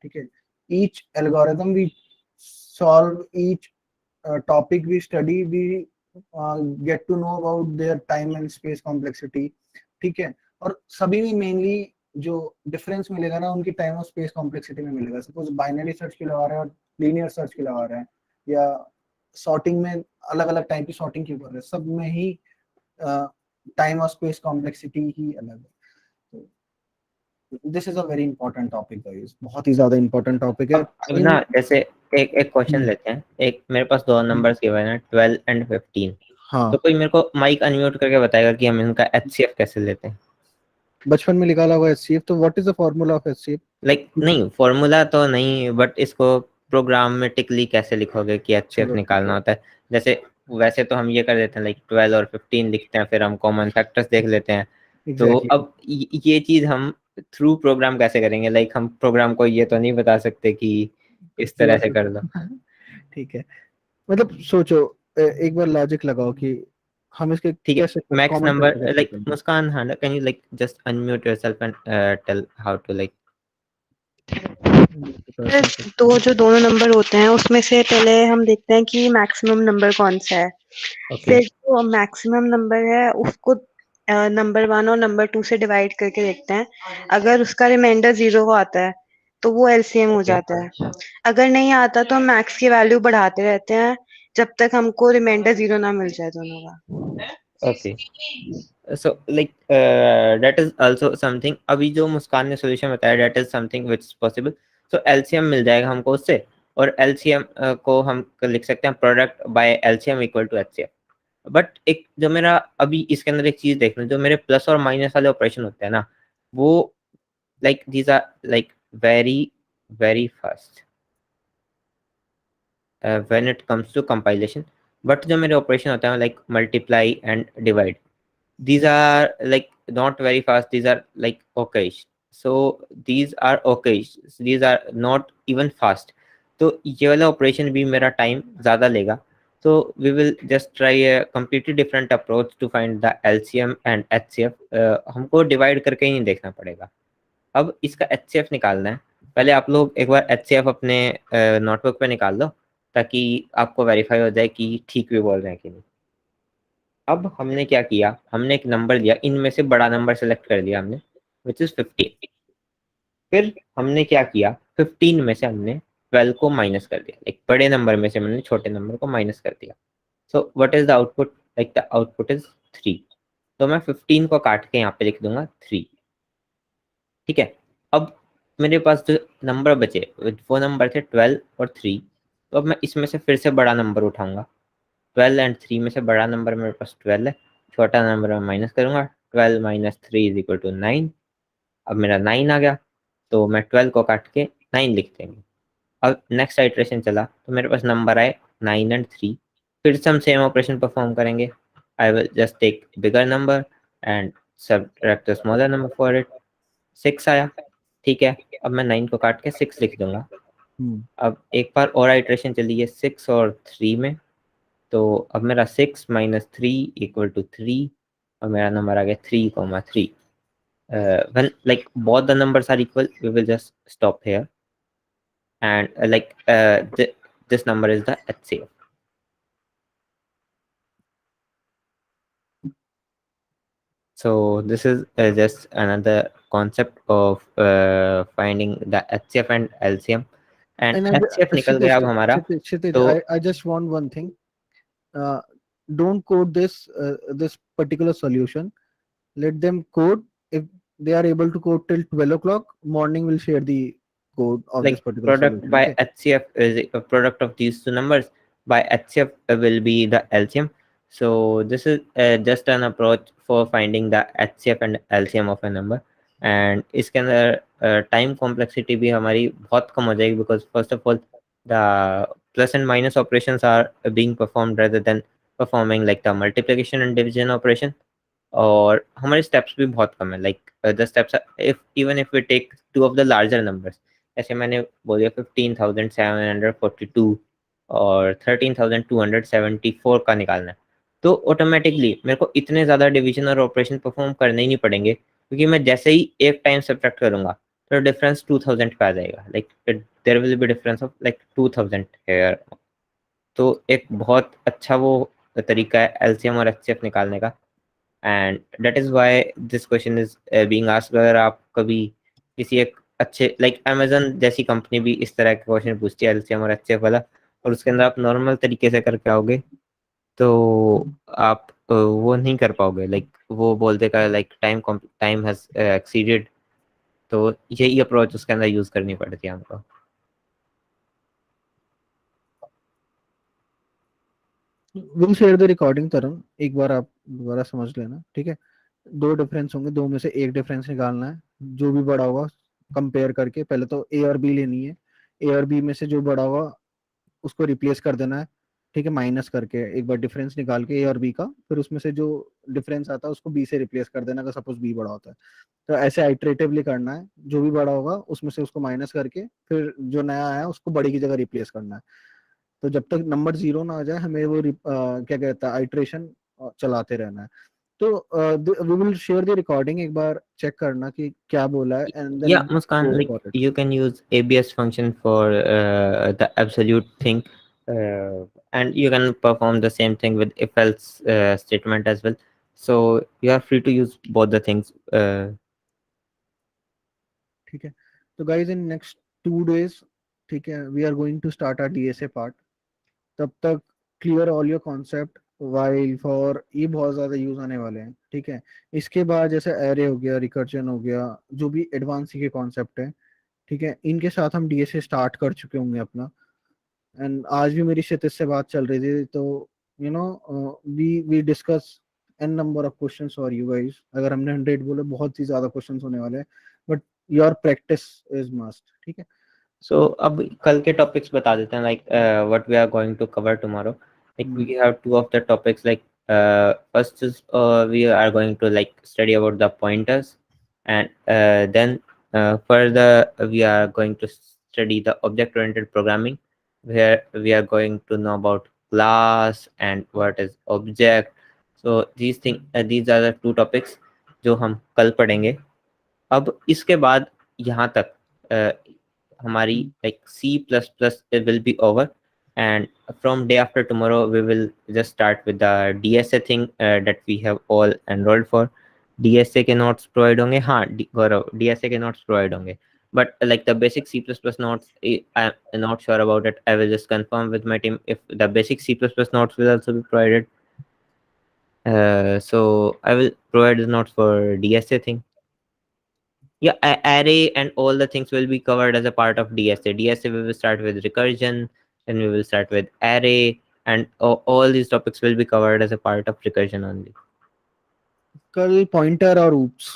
ठीक है। Each algorithm we solve, each topic we study, we get to know about their time and space complexity, ठीक है। और सभी में मेनली जो डिफरेंस मिलेगा ना उनकी टाइम और स्पेस कॉम्प्लेक्सिटी में मिलेगा। सपोज बाइनरी सर्च के लगा रहे हैं और लीनियर सर्च के लगा रहे हैं, या सॉर्टिंग में अलग अलग टाइप की सॉर्टिंग क्यों कर रहे हैं, सब में ही टाइम और स्पेस कॉम्प्लेक्सिटी ही अलग है। This is a very important topic guys, बहुत ही ज्यादा इंपॉर्टेंट टॉपिक है। अब ना जैसे एक क्वेश्चन लेते हैं, एक मेरे पास दो नंबर्स गिवन है 12 एंड 15। हाँ, तो कोई मेरे को माइक अनम्यूट करके बताएगा कि हम इनका HCF कैसे लेते हैं। बचपन में निकाला हुआ HCF, तो what is the formula of HCF? Like नहीं, फॉर्मूला तो नहीं, बट इसको प्रोग्रामेटिकली कैसे लिखोगे कि HCF निकालना होता है। जैसे वैसे तो हम ये कर देते हैं, लाइक 12 और 15 लिखते हैं, फिर हम कॉमन फैक्टर्स देख लेते हैं। तो अब ये चीज हम थ्रू प्रोग्राम कैसे करेंगे? लाइक हम प्रोग्राम को ये तो नहीं बता सकते कि इस तरह से कर लो। ठीक है, मतलब सोचो, एक बार लॉजिक लगाओ कि हम इसके ठीक है, कैसे max common number factor like कैसे मुस्कान, हाँ, can you like just unmute yourself and tell how to like. तो जो दोनों नंबर होते हैं उसमें से पहले हम देखते हैं कि मैक्सिमम नंबर कौन सा है। फिर जो मैक्सिमम नंबर है उसको नंबर 1 और नंबर 2 से डिवाइड करके देखते हैं। अगर उसका रिमाइंडर 0 आता है तो वो LCM हो जाता है। अगर नहीं आता तो हम मैक्स की वैल्यू बढ़ाते रहते हैं जब तक हमको रिमाइंडर 0 ना मिल जाए दोनों का। Okay, so like that is also something. अभी जो मुस्कान ने सॉल्यूशन बताया that is something which is possible. So LCM मिल जाएगा हमको उससे, और LCM को हम लिख सकते हैं product by LCM equal to HCF। But एक जो मेरा अभी इसके अंदर एक चीज देख लो, जो मेरे प्लस और माइनस वाले ऑपरेशन होते हैं ना, वो like these are like very very fast when it comes to compilation. But जो मेरे ऑपरेशन होते हैं like multiply and divide, these are like not very fast, these are like okay, so these are okay, these are not even fast। तो ये वाला ऑपरेशन भी मेरा टाइम ज़्यादा लेगा। तो we will just try a completely different approach to find the LCM and HCF। हमको डिवाइड करके ही नहीं देखना पड़ेगा। अब इसका HCF निकालना है, पहले आप लोग एक बार HCF अपने नोटबुक पे निकाल लो ताकि आपको वेरीफाई हो जाए कि ठीक भी बोल रहे हैं कि नहीं। अब हमने क्या किया, हमने एक नंबर लिया, इनमें से बड़ा नंबर सेलेक्ट कर लिया हमने, विच इज 15। फिर हमने क्या किया, 15 में से हमने 12 को माइनस कर दिया, एक बड़े नंबर में से हमने छोटे नंबर को माइनस कर दिया। So what is the output? Like the output is 3। तो मैं 15 को काट के यहाँ पे लिख दूंगा 3, ठीक है। अब मेरे पास जो नंबर बचे वो नंबर थे 12 और 3, तो अब मैं इसमें से फिर से बड़ा नंबर उठाऊंगा। 12 एंड 3 में से बड़ा नंबर मेरे पास 12 है, छोटा नंबर मैं माइनस करूंगा। 12 माइनस 3 इज इक्वल टू 9। अब मेरा 9 आ गया, तो मैं 12 को काट के 9 लिख देंगे। अब नेक्स्ट आइट्रेशन चला तो मेरे पास नंबर आए 9 एंड 3। फिर से हम सेम ऑपरेशन परफॉर्म करेंगे। I will just take bigger number and subtract the smaller number for it. 6 आया, ठीक है। अब मैं 9 को काट के 6 लिख दूंगा। अब एक बार और आइट्रेशन चली है 6 और 3 में, तो अब मेरा 6 माइनस 3 इक्वल टू 3 और मेरा नंबर आ गया 3,3। when like both the numbers are equal, we will just stop here, and this number is the HCF. So this is just another concept of finding the HCF and LCM. And HCF निकल गया अब हमारा, तो I just want one thing. Don't code this particular solution. Let them code. If they are able to code till 12 o'clock, morning will share the code of this like particular product solution. by Okay? HCF is a product of these two numbers. By HCF will be the LCM. So this is just an approach for finding the HCF and LCM of a number. And इसके अंदर टाइम कॉम्प्लेक्सिटी भी हमारी बहुत कम हो जाएगी, because first of all the plus and minus operations are being performed rather than performing like the multiplication and division operation. और हमारे स्टेप्स भी बहुत कम है, like the steps if even if we take two of the larger numbers, ऐसे मैंने बोलिए 15,742 और 13,274 का निकालना है, तो ऑटोमेटिकली मेरे को इतने ज़्यादा डिवीजन और ऑपरेशन परफॉर्म करने ही नहीं पड़ेंगे, क्योंकि मैं जैसे ही एक टाइम सब्ट्रैक्ट करूंगा तो डिफरेंस 2000 का आ जाएगा। Like there will be difference of like 2000 here. तो एक बहुत अच्छा वो तरीका है एलसीएम और एचसीएफ निकालने का, and that is why this question is being asked. अगर आप कभी किसी एक अच्छे लाइक अमेजन जैसी कंपनी भी इस तरह के क्वेश्चन पूछती है एलसीएम और एचसीएफ वाला, और उसके अंदर आप नॉर्मल तरीके से करके आओगे, तो आप वो नहीं कर पाओगे। लाइक वो बोल देगा लाइक टाइम हैज एक्सीडेड, तो यही अप्रोच उसके अंदर यूज करनी पड़ती है हमको। We'll share the recording तरंग, एक बार आप दोबारा समझ लेना, ठीक है। दो डिफरेंस होंगे, दो में से एक डिफरेंस निकालना है, जो भी बड़ा होगा कंपेयर करके। पहले तो ए और बी लेनी है, ए और बी में से जो बड़ा होगा उसको रिप्लेस कर देना है, ठीक है, माइनस करके एक बार डिफरेंस निकाल के ए और बी का, फिर उसमें से जो डिफरेंस आता है उसको बी से रिप्लेस कर देना अगर सपोज बी बड़ा होता है। तो ऐसे आइटरेटिवली करना है, जो भी बड़ा होगा उसमें से उसको माइनस करके फिर जो नया आया उसको बड़े की जगह रिप्लेस करना है। तो जब तक नंबर 0 ना आ जाए हमें वो क्या कहता है आइटरेशन चलाते रहना है। तो we will share the recording, एक बार चेक करना कि क्या बोला है, and then Yeah, Muskan, like you can use ABS function for the absolute thing, and you can perform the same thing with if else statement as well. So you are free to use both the things. ठीक है। तो गाइस इन नेक्स्ट 2 days, ठीक है, we are going to start our DSA part. तब तक clear all your concept, while, for, ये बहुत ज्यादा यूज आने वाले हैं, ठीक है। इसके बाद जैसे एरे हो गया, रिकर्जन हो गया, जो भी एडवांस के कॉन्सेप्ट है, ठीक है, इनके साथ हम डीएसए स्टार्ट कर चुके होंगे अपना। एंड आज भी मेरी क्षितिज से बात चल रही थी, तो you know we discuss an number of questions for you guys. अगर हमने 100 बोले, बहुत ही ज्यादा क्वेश्चंस होने वाले हैं, but your practice is must, ठीक है। So अब कल के टॉपिक्स बता देते हैं, like what we are going to cover tomorrow. Like we have two of the topics, like first is we are going to like study about the pointers, and then further we are going to study the object oriented programming, where we are going to know about class and what is object. So these are the two topics जो हम कल पढ़ेंगे। अब इसके बाद यहाँ तक हमारी like C++ will be over, and from day after tomorrow we will just start with the DSA thing that we have all enrolled for. DSA के notes provide होंगे, हाँ गौरव, DSA के notes provide होंगे, but like the basic C++ notes I'm not sure about it. I will just confirm with my team if the basic C++ notes will also be provided. So I will provide the notes for DSA thing. Yeah, array and all the things will be covered as a part of DSA. DSA we will start with recursion, then we will start with array, and all these topics will be covered as a part of recursion only. कल पॉइंटर और oops,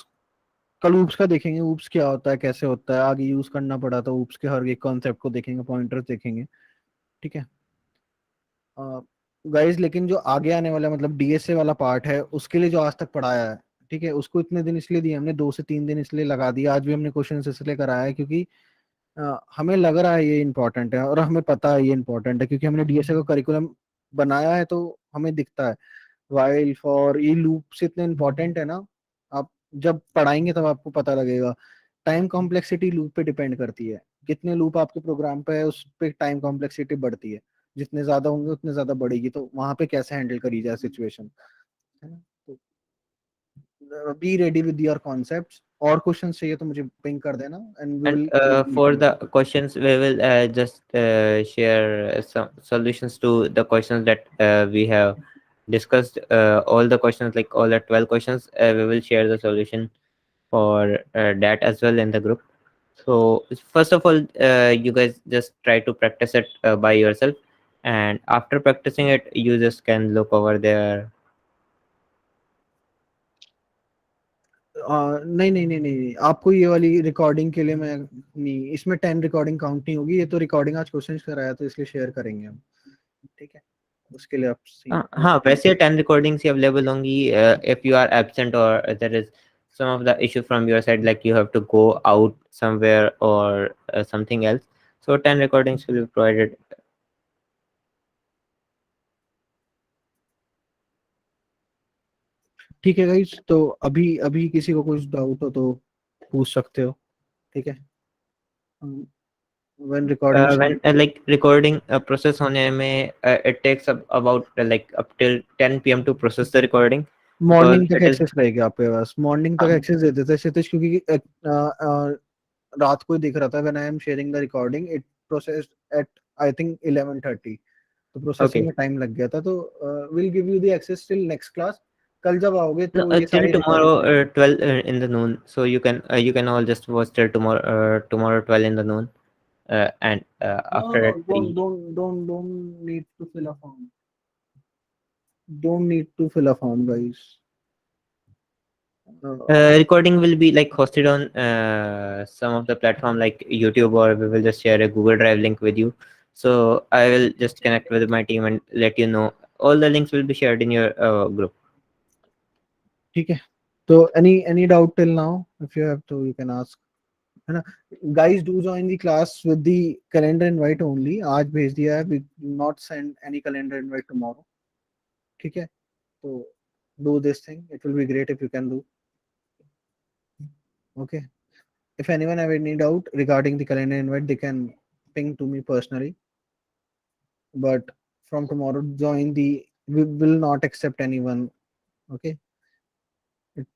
कल oops का देखेंगे, oops क्या होता है, कैसे होता है, आगे यूज करना पड़ा तो oops के हर एक कॉन्सेप्ट को देखेंगे, पॉइंटर्स देखेंगे, ठीक है गाइस। लेकिन जो आगे आने वाला मतलब डीएसए वाला पार्ट है, उसके लिए जो आज तक पढ़ाया है, ठीक है, उसको इतने दिन इसलिए दिए हमने, 2 से 3 दिन इसलिए लगा दिया। आज भी हमने क्वेश्चन इसलिए कराया है क्योंकि हमें लग रहा है ये इंपॉर्टेंट है, और हमें पता है ये इंपॉर्टेंट है क्योंकि हमने डीएसए का करिकुलम बनाया है, तो हमें दिखता है वाइल फॉर ये लूप्स इतने इंपॉर्टेंट है ना। आप जब पढ़ाएंगे तब आपको पता लगेगा। टाइम कॉम्प्लेक्सिटी लूप पे डिपेंड करती है, कितने लूप आपके प्रोग्राम पे है उस पे टाइम कॉम्प्लेक्सिटी बढ़ती है, जितने ज्यादा होंगे उतने ज्यादा बढ़ेगी, तो वहां पे कैसे हैंडल करी जाए सिचुएशन, है ना। तो be ready with your concepts. और क्वेश्चन चाहिए तो मुझे पिंग कर देना and we And will for the questions, we will just share some solutions to the questions that we have discussed. All the questions, like all the 12 questions, we will share the solution for that as well in the group. So first of all, you guys just try to practice it by yourself, and after practicing it, you just can look over there. नहीं नहीं नहीं नहीं, आपको ये वाली रिकॉर्डिंग के लिए मैं नहीं, इसमें 10 रिकॉर्डिंग काउंट नहीं होगी, ये तो रिकॉर्डिंग आज क्वेश्चन कराया तो इसलिए शेयर करेंगे हम, ठीक है। उसके लिए आप हाँ, वैसे 10 recordings ही available होंगी if you are absent or there is some of the issue from your side, like you have to go out somewhere or something else, so 10 recordings will be provided. ठीक है गाइस, तो अभी अभी किसी को कुछ डाउट हो तो पूछ सकते हो, ठीक है। when recording When like recording process होने में it takes about like up till 10 p.m. to process the recording, because morning तक it is एक्सेस रहेगी आपके पास, मॉर्निंग तक एक्सेस दे देते हैं क्षितिज, क्योंकि रात को ही दिख रहा था when I am sharing the recording it processed at I think 11:30, तो प्रोसेसिंग okay. में टाइम लग गया था, तो will give you the access till next class. कल जब आओगे No, तो ये till सारी tomorrow रिकॉर्डिंग 12 in the noon, so you can all just watch till tomorrow 12 in the noon, and after that don't need to fill a form, don't need to fill a form guys. recording will be like hosted on some of the platform like YouTube, or we will just share a Google Drive link with you. So I will just connect with my team and let you know. All the links will be shared in your group. ठीक है, तो any doubt till now, if you have to you can ask, है ना। guys do join the class with the calendar invite only, आज भेज दिया है, we not send any calendar invite tomorrow, ठीक है। तो do this thing, it will be great if you can do, okay। if anyone have any doubt regarding the calendar invite, they can ping to me personally, but from tomorrow join the, we will not accept anyone, okay। It